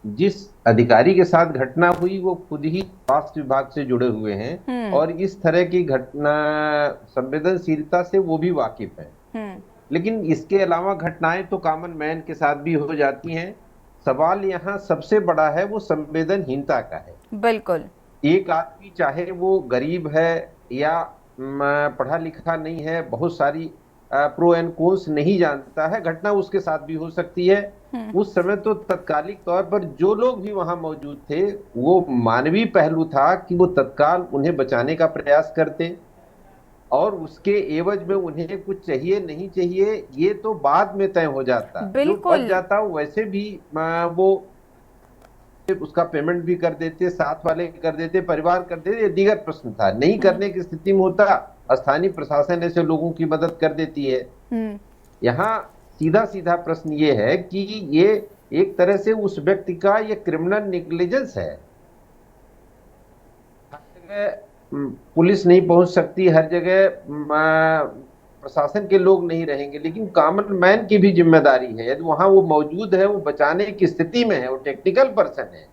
जिस अधिकारी के साथ घटना हुई वो खुद ही स्वास्थ्य विभाग से जुड़े हुए हैं और इस तरह की घटना संवेदनशीलता से वो भी वाकिफ हैं। लेकिन इसके अलावा घटनाएं तो कॉमन मैन के साथ भी हो जाती हैं। सवाल यहाँ सबसे बड़ा है वो संवेदनहीनता का है। बिल्कुल। एक आदमी चाहे वो गरीब है या पढ़ा लिखा नहीं है, बहुत सारी प्रो एंड कोन्स नहीं जानता है, घटना उसके साथ भी हो सकती है। उस समय तो तत्कालिक तौर पर जो लोग भी वहां मौजूद थे वो मानवीय पहलू था कि वो तत्काल उन्हें बचाने का प्रयास करते, और उसके एवज में उन्हें कुछ चाहिए नहीं चाहिए ये तो बाद में तय हो जाता। जो बच जाता वैसे भी वो उसका पेमेंट भी कर देते, साथ वाले कर देते, परिवार कर देते, ये दीगर प्रश्न था। नहीं करने की स्थिति में होता, स्थानीय प्रशासन ऐसे लोगों की मदद कर देती है। यहाँ सीधा सीधा प्रश्न ये है कि ये एक तरह से उस व्यक्ति का ये क्रिमिनल नेग्लिजेंस है। हर जगह पुलिस नहीं पहुंच सकती, हर जगह प्रशासन के लोग नहीं रहेंगे, लेकिन कॉमन मैन की भी जिम्मेदारी है। यदि वहां वो मौजूद है, वो बचाने की स्थिति में है, वो टेक्निकल पर्सन है,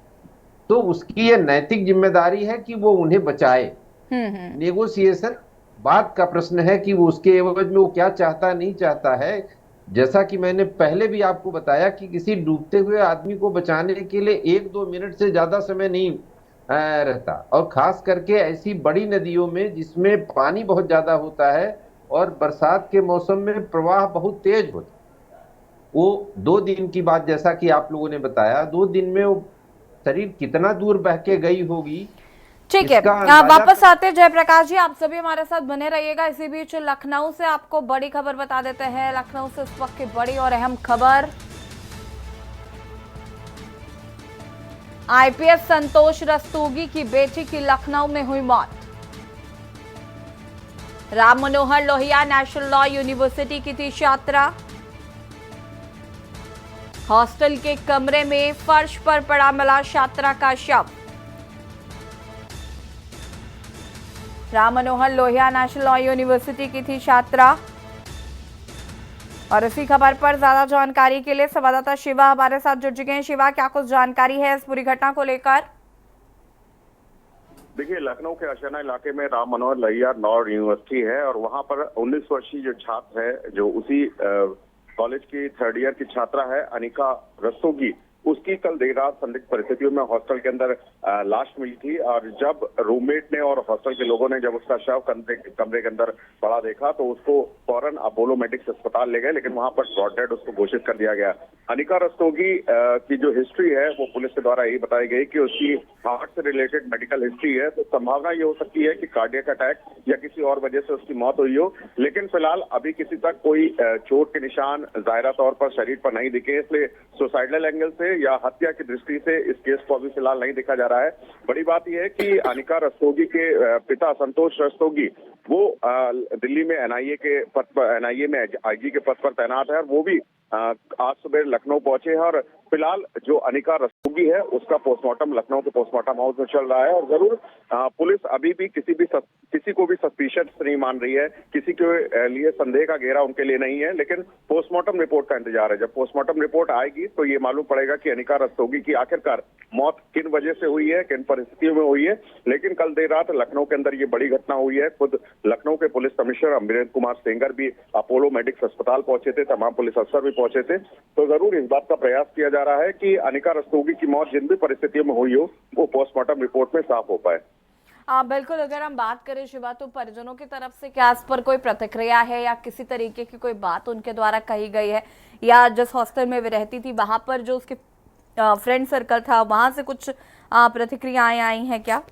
तो उसकी ये नैतिक जिम्मेदारी है कि वो उन्हें बचाए। नेगोशिएशन बात का प्रश्न है कि वो उसके एवज में वो क्या चाहता नहीं चाहता है। जैसा कि मैंने पहले भी आपको बताया कि किसी डूबते हुए आदमी को बचाने के लिए 1-2 मिनट से ज्यादा समय नहीं रहता, और खास करके ऐसी बड़ी नदियों में जिसमें पानी बहुत ज्यादा होता है और बरसात के मौसम में प्रवाह बहुत तेज होता है। वो 2 दिन की बात, जैसा कि आप लोगों ने बताया, 2 दिन में वो शरीर कितना दूर बह के गई होगी। ठीक है, वापस आते जयप्रकाश जी, आप सभी हमारे साथ बने रहिएगा। इसी बीच लखनऊ से आपको बड़ी खबर बता देते हैं। लखनऊ से इस वक्त की बड़ी और अहम खबर, आईपीएस संतोष रस्तोगी की बेटी की लखनऊ में हुई मौत। Ram Manohar Lohia national law university की थी छात्रा। हॉस्टल के कमरे में फर्श पर पड़ा मिला छात्रा का शव। Ram Manohar Lohia national law university की थी छात्रा। और इसी खबर पर ज्यादा जानकारी के लिए संवाददाता शिवा हमारे साथ जुड़ चुके हैं। शिवा, क्या कुछ जानकारी है इस पूरी घटना को लेकर? देखिए, लखनऊ के अशाना इलाके में राम मनोहर लोहिया लॉ यूनिवर्सिटी है और वहां पर 19 वर्षीय जो छात्र है, जो उसी कॉलेज की 3rd ईयर की छात्रा है अनिका रस्तोगी, उसकी कल देर रात संदिग्ध परिस्थितियों में हॉस्टल के अंदर लाश मिली थी। और जब रूममेट ने और हॉस्टल के लोगों ने जब उसका शव कमरे के अंदर पड़ा देखा तो उसको फौरन अपोलो मेडिक्स अस्पताल ले गए, लेकिन वहां पर ब्रॉड डेड उसको घोषित कर दिया गया। अनिका रस्तोगी की जो हिस्ट्री है वो पुलिस के द्वारा यही बताई गई कि उसकी हार्ट से रिलेटेड मेडिकल हिस्ट्री है, तो संभावना ये हो सकती है कि कार्डियक अटैक या किसी और वजह से उसकी मौत हुई हो। लेकिन फिलहाल अभी किसी तक कोई चोट के निशान जाहिरा तौर पर शरीर पर नहीं दिखे, इसलिए सुसाइडल एंगल से या हत्या की दृष्टि से इस केस को अभी फिलहाल नहीं देखा जा रहा है। बड़ी बात यह है कि अनिका रस्तोगी के पिता संतोष रस्तोगी वो दिल्ली में एनआईए में आईजी के पद पर तैनात है और वो भी आज सुबह लखनऊ पहुंचे हैं। और फिलहाल जो अनिका रस्तोगी है उसका पोस्टमार्टम लखनऊ के पोस्टमार्टम हाउस में चल रहा है और जरूर पुलिस अभी भी किसी को भी सस्पिशियस नहीं मान रही है, किसी के लिए संदेह का घेरा उनके लिए नहीं है, लेकिन पोस्टमार्टम रिपोर्ट का इंतजार है। जब पोस्टमार्टम रिपोर्ट आएगी तो ये मालूम पड़ेगा कि अनिका रस्तोगी की आखिरकार मौत किन वजह से हुई है, किन परिस्थितियों में हुई है। लेकिन कल देर रात लखनऊ के अंदर ये बड़ी घटना हुई है। खुद लखनऊ के पुलिस कमिश्नर अमरेंद्र कुमार सेंगर भी अपोलो मेडिक्स अस्पताल पहुंचे थे, तमाम पुलिस अफसर भी पहुंचे थे। तो जरूर इस बात का प्रयास किया जा रहा है कि अनिका रस्तोगी की मौत जिन भी परिस्थितियों में हुई हो वो पोस्टमार्टम रिपोर्ट में साफ हो पाए। बिल्कुल, अगर हम बात करें शिवा, तो परिजनों की तरफ से क्या इस पर कोई प्रतिक्रिया है या किसी तरीके की कोई बात उनके द्वारा कही गई है, या जिस हॉस्टल में वे रहती थी वहां पर जो उसके फ्रेंड सर्कल था वहां से कुछ प्रतिक्रियाएं आई हैं क्या?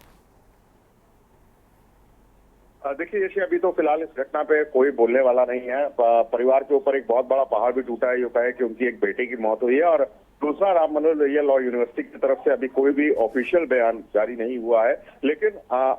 देखिए जैसे अभी तो फिलहाल इस घटना पे कोई बोलने वाला नहीं है। परिवार के ऊपर एक बहुत बड़ा पहाड़ भी टूटा है, ये कहे कि उनकी एक बेटे की मौत हुई है, और दूसरा राम मनोहर लोहिया लॉ यूनिवर्सिटी की तरफ से अभी कोई भी ऑफिशियल बयान जारी नहीं हुआ है। लेकिन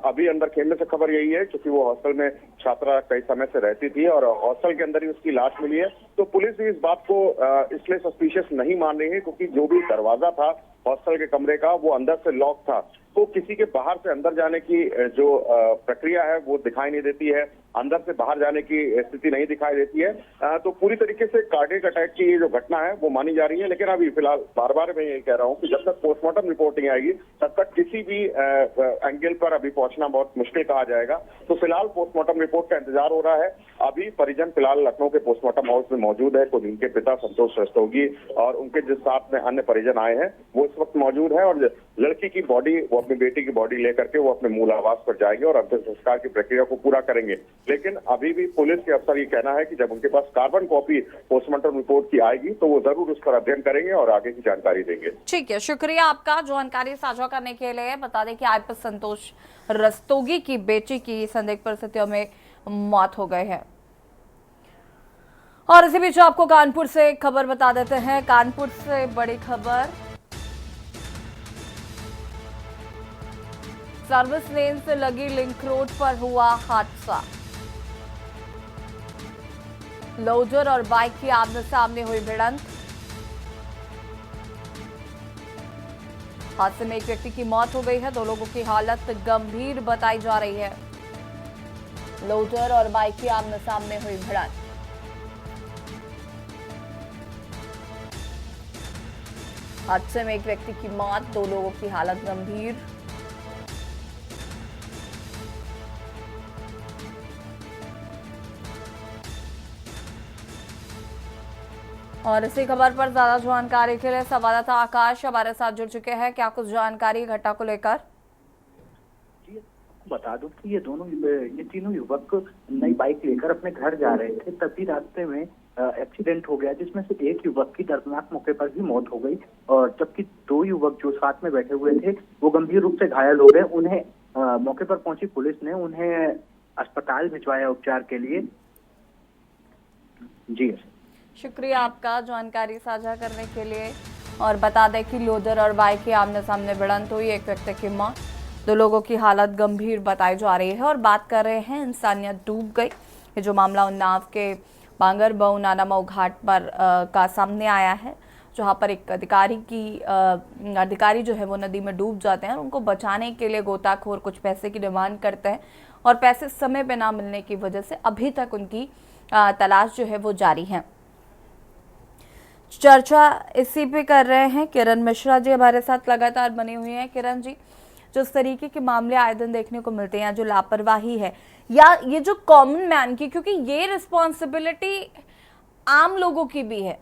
अभी अंदर खेमे से खबर यही है, क्योंकि वो हॉस्टल में छात्रा कई समय से रहती थी और हॉस्टल के अंदर ही उसकी लाश मिली है, तो पुलिस भी इस बात को इसलिए सस्पिशियस नहीं मान रही है क्योंकि जो भी दरवाजा था हॉस्टल के कमरे का वो अंदर से लॉक था, तो किसी के बाहर से अंदर जाने की जो प्रक्रिया है वो दिखाई नहीं देती है, अंदर से बाहर जाने की स्थिति नहीं दिखाई देती है। तो पूरी तरीके से कार्डियक अटैक की ये जो घटना है वो मानी जा रही है। लेकिन अभी फिलहाल बार बार मैं यही कह रहा हूँ कि जब तक पोस्टमार्टम रिपोर्ट नहीं आएगी तब तक किसी भी एंगल पर अभी पहुंचना बहुत मुश्किल कहा जाएगा। तो फिलहाल पोस्टमार्टम रिपोर्ट का इंतजार हो रहा है। अभी परिजन फिलहाल लखनऊ के पोस्टमार्टम हाउस में मौजूद है। खुद उनके पिता संतोष रस्तोगी और उनके जिस साथ में अन्य परिजन आए हैं वो इस वक्त मौजूद है, और लड़की की बॉडी, वो अपनी बेटी की बॉडी लेकर के वो अपने मूल आवास पर जाएंगे और अंतिम संस्कार की प्रक्रिया को पूरा करेंगे। लेकिन अभी भी पुलिस के अफसर ये कहना है कि जब उनके पास कार्बन कॉपी पोस्टमार्टम रिपोर्ट की आएगी तो वो जरूर उस पर अध्ययन करेंगे और आगे की जानकारी देंगे। ठीक है, शुक्रिया आपका जानकारी साझा करने के लिए। बता दें कि आईपीएस संतोष रस्तोगी की बेटी की संदिग्ध परिस्थितियों में मौत हो गई है। और इसी बीच आपको कानपुर से खबर बता देते हैं। कानपुर से बड़ी खबर, सर्विस लेन से लगी लिंक रोड पर हुआ हादसा। लोडर और बाइक की आमने सामने हुई भिड़ंत। हादसे में एक व्यक्ति की मौत हो गई है, 2 लोगों की हालत गंभीर बताई जा रही है। लोडर और बाइक की आमने सामने हुई भिड़ंत। हादसे में एक व्यक्ति की मौत, 2 लोगों की हालत गंभीर। और इसी खबर पर ज्यादा जानकारी के लिए संवाददाता आकाश हमारे साथ जुड़ चुके हैं। क्या कुछ जानकारी घटना को लेकर? बता दूं कि ये तीनों युवक नई बाइक लेकर अपने घर जा रहे थे, तभी रास्ते में एक्सीडेंट हो गया, जिसमें से एक युवक की दर्दनाक मौके पर ही मौत हो गई, और जबकि 2 युवक जो साथ में बैठे हुए थे वो गंभीर रूप से घायल हो गए। उन्हें मौके पर पहुंची पुलिस ने उन्हें अस्पताल भिजवाया उपचार के लिए। जी शुक्रिया आपका जानकारी साझा करने के लिए। और बता दें कि लोडर और बाइक की आमने सामने भिड़ंत हुई, एक व्यक्ति की मौत, 2 लोगों की हालत गंभीर बताई जा रही है। और बात कर रहे हैं इंसानियत डूब गई, ये जो मामला उन्नाव के बांगरबऊ नानामऊ घाट पर का सामने आया है, जहां पर एक अधिकारी जो है वो नदी में डूब जाते हैं और उनको बचाने के लिए गोताखोर कुछ पैसे की डिमांड करते हैं, और पैसे समय पे ना मिलने की वजह से अभी तक उनकी तलाश जो है वो जारी है। चर्चा इसी पे कर रहे हैं किरण मिश्रा जी हमारे साथ लगातार बनी हुई हैं। किरण जी, जिस तरीके के मामले आए दिन देखने को मिलते हैं, जो लापरवाही है या ये जो कॉमन मैन की, क्योंकि ये रिस्पॉन्सिबिलिटी आम लोगों की भी है,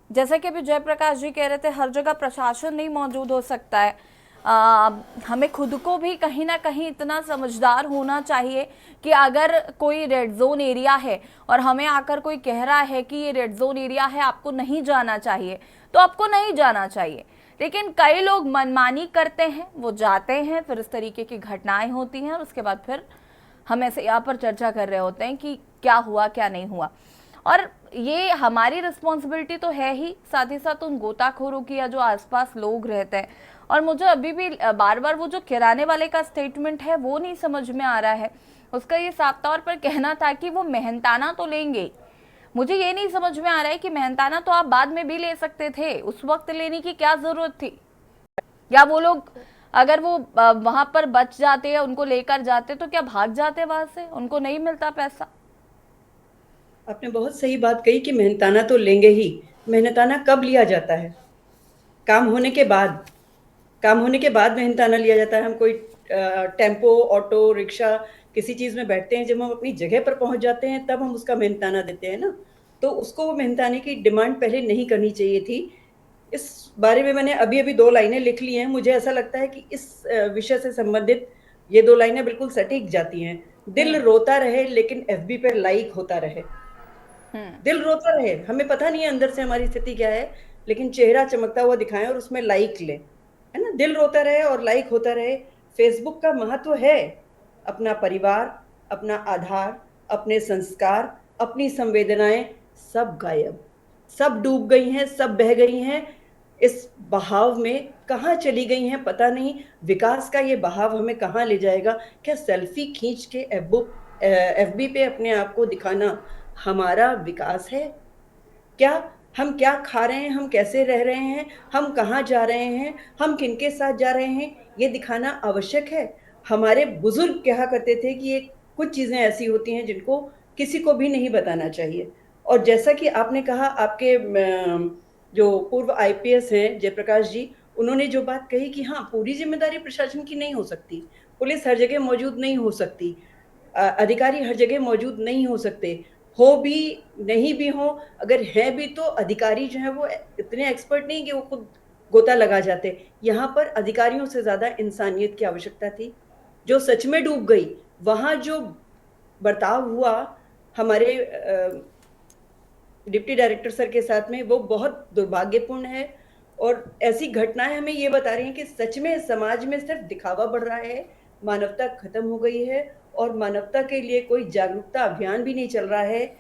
जैसा कि अभी जयप्रकाश जी कह रहे थे, हर जगह प्रशासन नहीं मौजूद हो सकता है। हमें खुद को भी कहीं ना कहीं इतना समझदार होना चाहिए कि अगर कोई रेड जोन एरिया है और हमें आकर कोई कह रहा है कि ये रेड जोन एरिया है, आपको नहीं जाना चाहिए, तो आपको नहीं जाना चाहिए। लेकिन कई लोग मनमानी करते हैं, वो जाते हैं, फिर इस तरीके की घटनाएं होती हैं और उसके बाद फिर हम ऐसे यहाँ पर चर्चा कर रहे होते हैं कि क्या हुआ क्या नहीं हुआ। और ये हमारी रिस्पॉन्सिबिलिटी तो है ही, साथ ही साथ उन गोताखोरों की या जो आसपास लोग रहते हैं। और मुझे अभी भी बार बार वो जो किराने वाले का स्टेटमेंट है वो नहीं समझ में आ रहा है। उसका ये साफ तौर पर कहना था कि वो मेहनताना तो लेंगे। मुझे ये नहीं समझ में आ रहा है कि मेहनताना तो आप बाद में भी ले सकते थे, उस वक्त लेने की क्या जरूरत थी? या वो लोग अगर वो वहां पर बच जाते या उनको लेकर जाते तो क्या भाग जाते वहां से, उनको नहीं मिलता पैसा? आपने बहुत सही बात कही कि मेहनताना तो लेंगे ही। मेहनताना कब लिया जाता है? काम होने के बाद मेहनताना लिया जाता है। हम कोई टेम्पो, ऑटो, रिक्शा किसी चीज़ में बैठते हैं, जब हम अपनी जगह पर पहुंच जाते हैं तब हम उसका मेहनताना देते हैं ना, तो उसको वो मेहनताने की डिमांड पहले नहीं करनी चाहिए थी। इस बारे में मैंने अभी-अभी 2 लाइनें लिख ली हैं। मुझे ऐसा लगता है कि इस विषय से संबंधित ये 2 लाइनें बिल्कुल सटीक जाती हैं। दिल रोता रहे लेकिन एफबी पर लाइक होता रहे। दिल रोता रहे, हमें पता नहीं है अंदर से हमारी स्थिति क्या है, लेकिन चेहरा चमकता हुआ दिखाएं और उसमें लाइक लें, है ना? दिल रोता रहे और लाइक होता रहे। फेसबुक का महत्व है अपना परिवार, अपना आधार, अपने संस्कार, अपनी संवेदनाएं सब गायब, सब डूब गई हैं, सब बह गई हैं। इस बहाव में कहाँ चली गई हैं पता नहीं। विकास का ये बहाव हमें कहाँ ले जाएगा? क्या सेल्फी खींच के एफबी पे अपने आप को दिखाना हमारा विकास है? क्या हम क्या खा रहे हैं, हम कैसे रह रहे हैं, हम कहाँ जा रहे हैं, हम किनके साथ जा रहे हैं, ये दिखाना आवश्यक है? हमारे बुजुर्ग कहा करते थे कि ये कुछ चीज़ें ऐसी होती हैं जिनको किसी को भी नहीं बताना चाहिए। और जैसा कि आपने कहा, आपके जो पूर्व आईपीएस हैं जयप्रकाश जी, उन्होंने जो बात कही कि हाँ, पूरी जिम्मेदारी प्रशासन की नहीं हो सकती, पुलिस हर जगह मौजूद नहीं हो सकती, अधिकारी हर जगह मौजूद नहीं हो सकते, हो भी नहीं भी हो, अगर है भी तो अधिकारी जो है वो इतने एक्सपर्ट नहीं कि वो खुद गोता लगा जाते। यहाँ पर अधिकारियों से ज़्यादा इंसानियत की आवश्यकता थी, जो सच में डूब गई। वहाँ जो बर्ताव हुआ हमारे डिप्टी डायरेक्टर सर के साथ में, वो बहुत दुर्भाग्यपूर्ण है। और ऐसी घटनाएं हमें ये बता रही हैं कि सच में समाज में सिर्फ दिखावा बढ़ रहा है, मानवता खत्म हो गई है और मानवता के लिए कोई जागरूकता अभियान भी नहीं चल रहा है।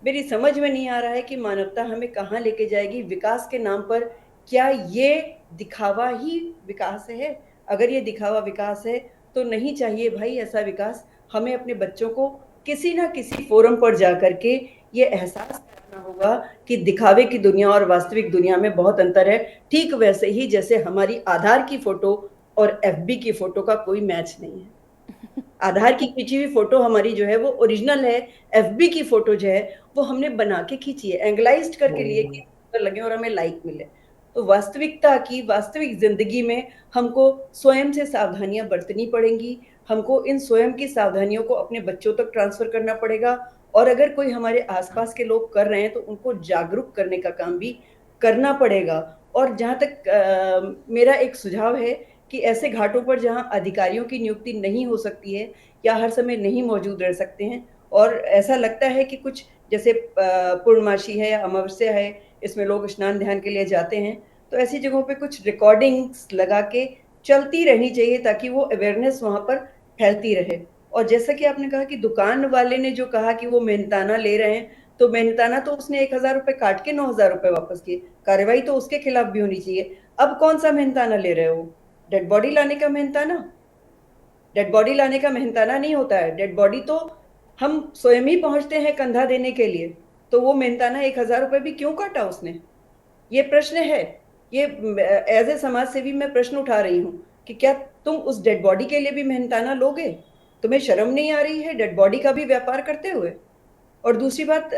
मेरी समझ में नहीं आ रहा है कि मानवता हमें कहाँ लेके जाएगी विकास के नाम पर। क्या ये दिखावा ही विकास है? अगर ये दिखावा विकास है तो नहीं चाहिए भाई ऐसा विकास। हमें अपने बच्चों को किसी ना किसी फोरम पर जा करके ये एहसास करना होगा कि दिखावे की दुनिया और वास्तविक दुनिया में बहुत अंतर है। ठीक वैसे ही जैसे हमारी आधार की फोटो और एफबी की फोटो का कोई मैच नहीं है। आधार की खींची हुई फोटो हमारी जो है वो ओरिजिनल है, एफबी की फोटो जो है वो हमने बना के खींची है, एंगलाइज्ड करके लिए कि सुंदर लगे और हमें लाइक मिले। तो वास्तविकता की, वास्तविक जिंदगी में हमको स्वयं से सावधानियां बरतनी पड़ेंगी। हमको इन स्वयं की सावधानियों को अपने बच्चों तक ट्रांसफर करना पड़ेगा। और अगर कोई हमारे आसपास के लोग कर रहे हैं तो उनको जागरूक करने का काम भी करना पड़ेगा। और जहाँ तक मेरा एक सुझाव है कि ऐसे घाटों पर जहाँ अधिकारियों की नियुक्ति नहीं हो सकती है या हर समय नहीं मौजूद रह सकते हैं, और ऐसा लगता है कि कुछ जैसे पूर्णमासी है या अमावस्या है, इसमें लोग स्नान ध्यान के लिए जाते हैं, तो ऐसी जगहों पे कुछ रिकॉर्डिंग्स लगा के चलती रहनी चाहिए ताकि वो अवेयरनेस वहाँ पर फैलती रहे। और जैसा कि आपने कहा कि दुकान वाले ने जो कहा कि वो मेहनताना ले रहे हैं, तो मेहनताना तो उसने 1000 रुपए काट के 9000 रुपए वापस किए, कार्रवाई तो उसके खिलाफ भी होनी चाहिए। अब कौन सा मेहनताना ले रहे हो? डेड बॉडी लाने का मेहनताना? डेड बॉडी लाने का मेहनताना नहीं होता है। डेड बॉडी तो हम स्वयं ही पहुंचते हैं कंधा देने के लिए, तो वो मेहनताना 1000 रुपए भी क्यों काटा उसने? ये प्रश्न है। ये एज ए समाज सेवी मैं प्रश्न उठा रही हूँ कि क्या तुम उस डेड बॉडी के लिए भी मेहनताना लोगे? तुम्हें शर्म नहीं आ रही है डेड बॉडी का भी व्यापार करते हुए? और दूसरी बात,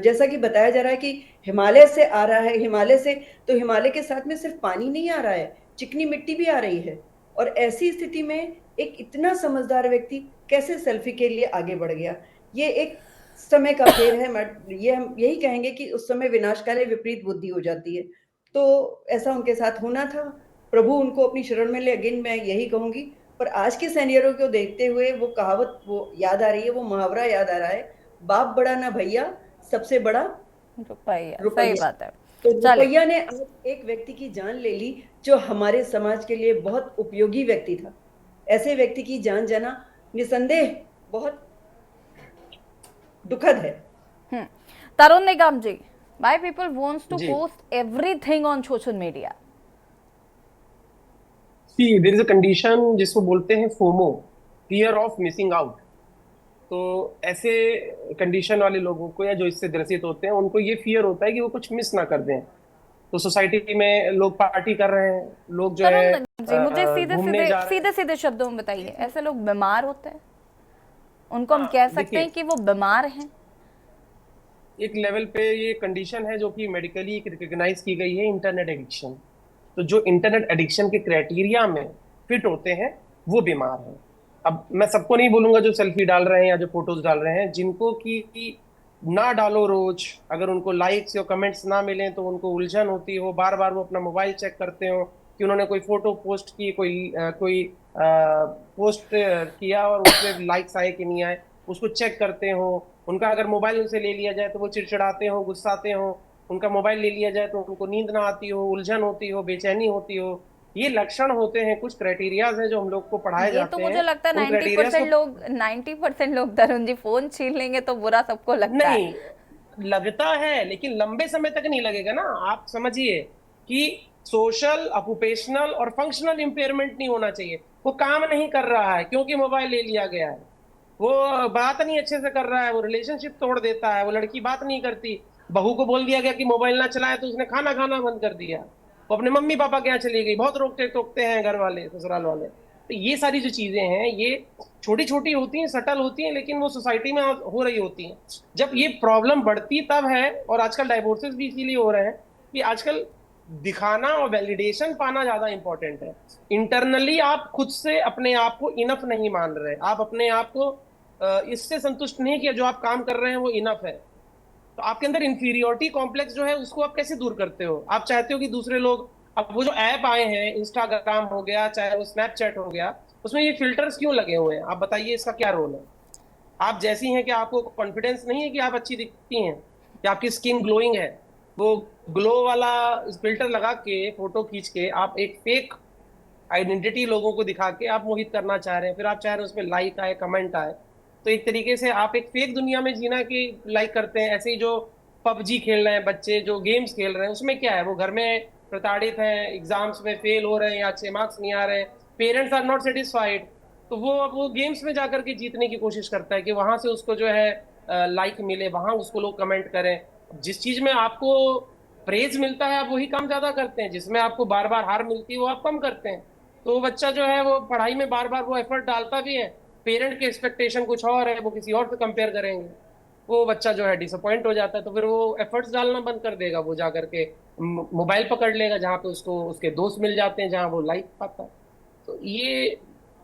जैसा कि बताया जा रहा है कि हिमालय से आ रहा है, हिमालय से, तो हिमालय के साथ में सिर्फ पानी नहीं आ रहा है, चिकनी मिट्टी भी आ रही है। और ऐसी स्थिति में एक इतना समझदार व्यक्ति कैसे सेल्फी के लिए आगे बढ़ गया? ये एक समय का फेर है। ये हम यही कहेंगे कि उस समय विनाशकाले विपरीत बुद्धि हो जाती है। तो ऐसा उनके साथ होना था। प्रभु उनको अपनी शरण में ले, अगेन मैं यही कहूंगी। पर आज के सिनेरियो को देखते हुए वो कहावत वो याद आ रही है, वो मुहावरा याद आ रहा है, बाप बड़ा ना भैया, सबसे बड़ा रुपया। सही बात है। तो रुपया ने आज एक व्यक्ति की जान ले ली जो हमारे समाज के लिए बहुत उपयोगी व्यक्ति था। ऐसे व्यक्ति की जान जाना निसंदेह बहुत दुखद है। तरुण निगम जी, why people wants to post everything on social media? See, there is a condition जिसको बोलते हैं FOMO, fear of missing out। तो ऐसे कंडीशन वाले लोगों को या जो इससे ग्रसित होते हैं उनको ये फियर होता है कि वो कुछ मिस ना कर दें। तो सोसाइटी में लोग पार्टी कर रहे हैं, लोग जो है जी, मुझे सीधे सीधे शब्दों में बताइए, ऐसे लोग बीमार होते हैं, उनको हम कह सकते हैं कि वो बीमार हैं? एक लेवल पे ये कंडीशन है जो कि मेडिकली रिकॉग्नाइज की गई है, इंटरनेट एडिक्शन। तो जो इंटरनेट एडिक्शन के क्राइटेरिया में फिट होते हैं वो बीमार है। अब मैं सबको नहीं बोलूंगा जो सेल्फी डाल रहे हैं या जो फोटोज डाल रहे हैं, जिनको कि ना डालो रोज, अगर उनको लाइक्स या कमेंट्स ना मिले तो उनको उलझन होती हो, बार बार वो अपना मोबाइल चेक करते हो कि उन्होंने कोई फोटो पोस्ट की, कोई पोस्ट किया और उस पर लाइक्स आए कि नहीं आए, उसको चेक करते हो। उनका अगर मोबाइल उनसे ले लिया जाए तो वो चिड़चिड़ाते हो, गुस्साते हो। उनका मोबाइल ले लिया जाए तो उनको नींद ना आती हो, उलझन होती हो, बेचैनी होती हो। ये लक्षण होते हैं, कुछ क्राइटेरियाज हैं जो हम लोग को पढ़ाए ये तो जाते हैं। मुझे लगता है उन क्राइटेरियाज को 90% लोग तरुण जी फोन छीन लेंगे तो बुरा सबको लगता है। नहीं लगता है, लेकिन लंबे समय तक नहीं लगेगा ना। आप समझिए कि सोशल, ऑक्यूपेशनल और फंक्शनल इंपेयरमेंट नहीं होना चाहिए। वो काम नहीं कर रहा है क्योंकि मोबाइल ले लिया गया है, वो बात नहीं अच्छे से कर रहा है, वो रिलेशनशिप तोड़ देता है, वो लड़की बात नहीं करती, बहू को बोल दिया गया कि मोबाइल ना चलाए तो उसने खाना खाना बंद कर दिया, वो अपने मम्मी पापा के यहाँ चली गई, बहुत रोकते टोकते हैं घर वाले, ससुराल वाले। तो ये सारी जो चीजें हैं ये छोटी छोटी होती हैं, सटल होती हैं, लेकिन वो सोसाइटी में हो रही होती हैं। जब ये प्रॉब्लम बढ़ती तब है, और आजकल डाइवोर्सेस भी इसीलिए हो रहे हैं कि आजकल दिखाना और वैलिडेशन पाना ज्यादा इंपॉर्टेंट है। इंटरनली आप खुद से अपने आप को इनफ नहीं मान रहे, आप अपने आप को इससे संतुष्ट नहीं किया जो आप काम कर रहे हैं वो इनफ है। तो आपके अंदर इंफीरियोरिटी कॉम्प्लेक्स जो है उसको आप कैसे दूर करते हो? आप चाहते हो कि दूसरे लोग, अब वो जो ऐप आए हैं, इंस्टाग्राम हो गया, चाहे वो स्नैपचैट हो गया, उसमें ये फिल्टर्स क्यों लगे हुए हैं? आप बताइए इसका क्या रोल है? आप जैसी हैं कि आपको कॉन्फिडेंस नहीं है कि आप अच्छी दिखती हैं, कि आपकी स्किन ग्लोइंग है, वो ग्लो वाला फिल्टर लगा के फोटो खींच के आप एक फेक आइडेंटिटी लोगों को दिखा के आप मोहित करना चाह रहे हैं। फिर आप चाह रहे हैं उसमें लाइक आए, कमेंट आए। तो एक तरीके से आप एक फेक दुनिया में जीना की लाइक करते हैं। ऐसे ही जो पबजी खेल रहे हैं बच्चे, जो गेम्स खेल रहे हैं, उसमें क्या है, वो घर में प्रताड़ित हैं, एग्जाम्स में फेल हो रहे हैं या अच्छे मार्क्स नहीं आ रहे हैं, पेरेंट्स आर नॉट सेटिस्फाइड, तो वो गेम्स में जाकर के जीतने की कोशिश करता है कि वहां से उसको जो है लाइक मिले, वहां उसको लोग कमेंट करें। जिस चीज में आपको प्रेज मिलता है आप वही काम ज्यादा करते हैं, जिसमें आपको बार बार हार मिलती है वो आप कम करते हैं। तो वो बच्चा जो है वो पढ़ाई में बार बार वो एफर्ट डालता भी है, पेरेंट के एक्सपेक्टेशन कुछ और है, वो किसी और से कंपेयर करेंगे, वो बच्चा जो है डिसअपॉइंट हो जाता है। तो फिर वो एफर्ट्स डालना बंद कर देगा, वो जा करके मोबाइल पकड़ लेगा जहाँ पे उसको उसके दोस्त मिल जाते हैं, जहाँ वो लाइक पाता है। तो ये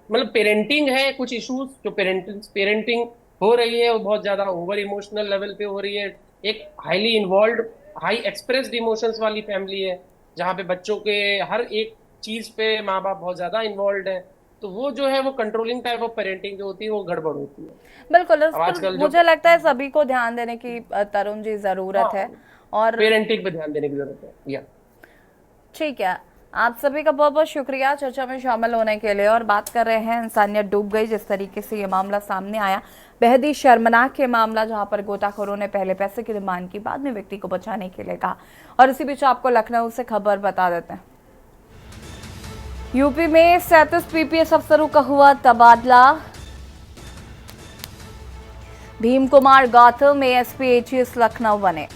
मतलब पेरेंटिंग है, कुछ इश्यूज जो पेरेंटिंग हो रही है वो बहुत ज्यादा ओवर इमोशनल लेवल पे हो रही है। एक highly involve, high expressed emotions वाली फैमिली है, जहाँ पे बच्चों के हर एक चीज पे माँ बाप बहुत ज्यादा इन्वॉल्व है। तो वो जो है वो कंट्रोलिंग टाइप ऑफ पेरेंटिंग जो होती है वो गड़बड़ होती है। बिल्कुल, इस अब पर आजकल जो मुझे लगता है सभी को ध्यान देने की तरुण जी जरूरत है। और पेरेंटिंग पे ध्यान देने की जरूरत है। या ठीक है, आप सभी का बहुत बहुत शुक्रिया चर्चा में शामिल होने के लिए। और बात कर रहे हैं इंसानियत डूब गई, जिस तरीके से ये मामला सामने आया, बेहद ही शर्मनाक ये मामला, जहां पर गोताखोरों ने पहले पैसे की डिमांड की, बाद में व्यक्ति को बचाने के लिए कहा। और इसी बीच आपको लखनऊ से खबर बता देते हैं। यूपी में 37 पीपीएस अफसरों का हुआ तबादला। भीम कुमार गौतम एएसपी एचईएस लखनऊ बने।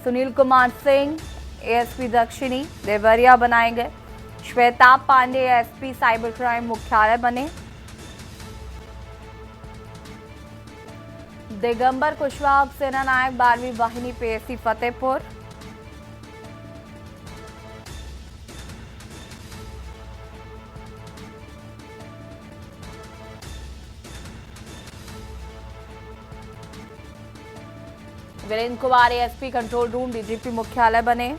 सुनील कुमार सिंह एएसपी दक्षिणी देवरिया बनाए गए। Shweta Pandey ASP cyber crime मुख्यालय बने। दिगंबर कुशवाहा सेना नायक 12वीं वाहिनी PAC Fatehpur. Virendra Kumar ASP control room DGP मुख्यालय बने।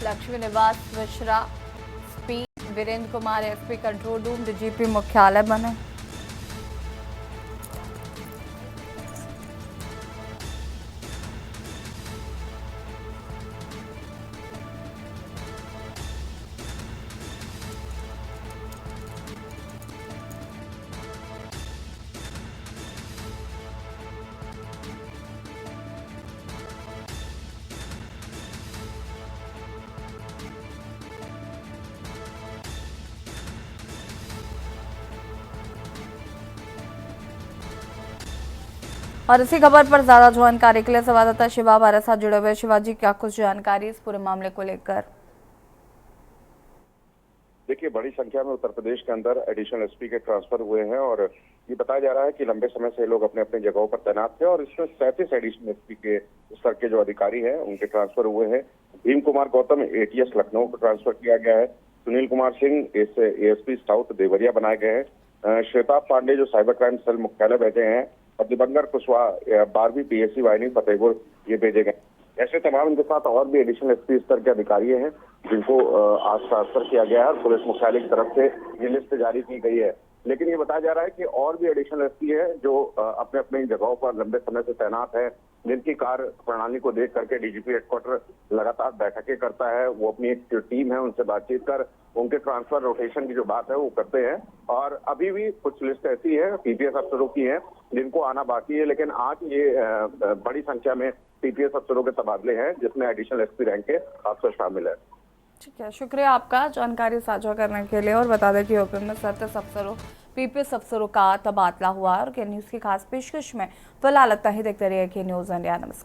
Lakshmi Niwas Mishra SP, Virendra Kumar SP control room DGP मुख्यालय बने। और इसी खबर पर ज्यादा जानकारी के लिए संवाददाता शिवा हमारे साथ जुड़े हुए। शिवाजी, क्या कुछ जानकारी इस पूरे मामले को लेकर? देखिए, बड़ी संख्या में उत्तर प्रदेश के अंदर एडिशनल एसपी के ट्रांसफर हुए हैं और ये बताया जा रहा है कि लंबे समय से लोग अपने अपने जगहों पर तैनात थे और इसमें 37 एडिशनल एसपी के स्तर के जो अधिकारी हैं उनके ट्रांसफर हुए हैं। भीम कुमार गौतम एटीएस लखनऊ को ट्रांसफर किया गया है। सुनील कुमार सिंह एएसपी साउथ देवरिया बनाए गए हैं। श्वेता पांडे जो साइबर क्राइम सेल मुख्यालय भेजे हैं और दिवंगर कुशवाहा 12वीं पीएससी वाहिनी फतेहपुर ये भेजे गए। ऐसे तमाम इनके साथ और भी एडिशनल एसपी स्तर के अधिकारी हैं जिनको आज ट्रांसफर किया गया है और पुलिस मुख्यालय की तरफ से ये लिस्ट जारी की गई है। लेकिन ये बताया जा रहा है कि और भी एडिशनल एसपी है जो अपने अपने जगहों पर लंबे समय से तैनात है, जिनकी कार्य प्रणाली को देख करके डीजीपी हेडक्वार्टर लगातार बैठकें करता है। वो अपनी एक जो टीम है उनसे बातचीत कर उनके ट्रांसफर रोटेशन की जो बात है वो करते हैं। और अभी भी कुछ लिस्ट ऐसी है पीपीएस अफसरों की है जिनको आना बाकी है, लेकिन आज ये बड़ी संख्या में पीपीएस अफसरों के तबादले हैं जिसमें एडिशनल एसपी रैंक के अफसर शामिल है। ठीक है, शुक्रिया आपका जानकारी साझा करने के लिए। और बता दें कि यूपी में 37 अफसरों पीपीएस अफसरों का तबादला हुआ है और के न्यूज़ की खास पेशकश में फिलहाल इतना ही। देखते रहिए के न्यूज़ इंडिया। नमस्कार।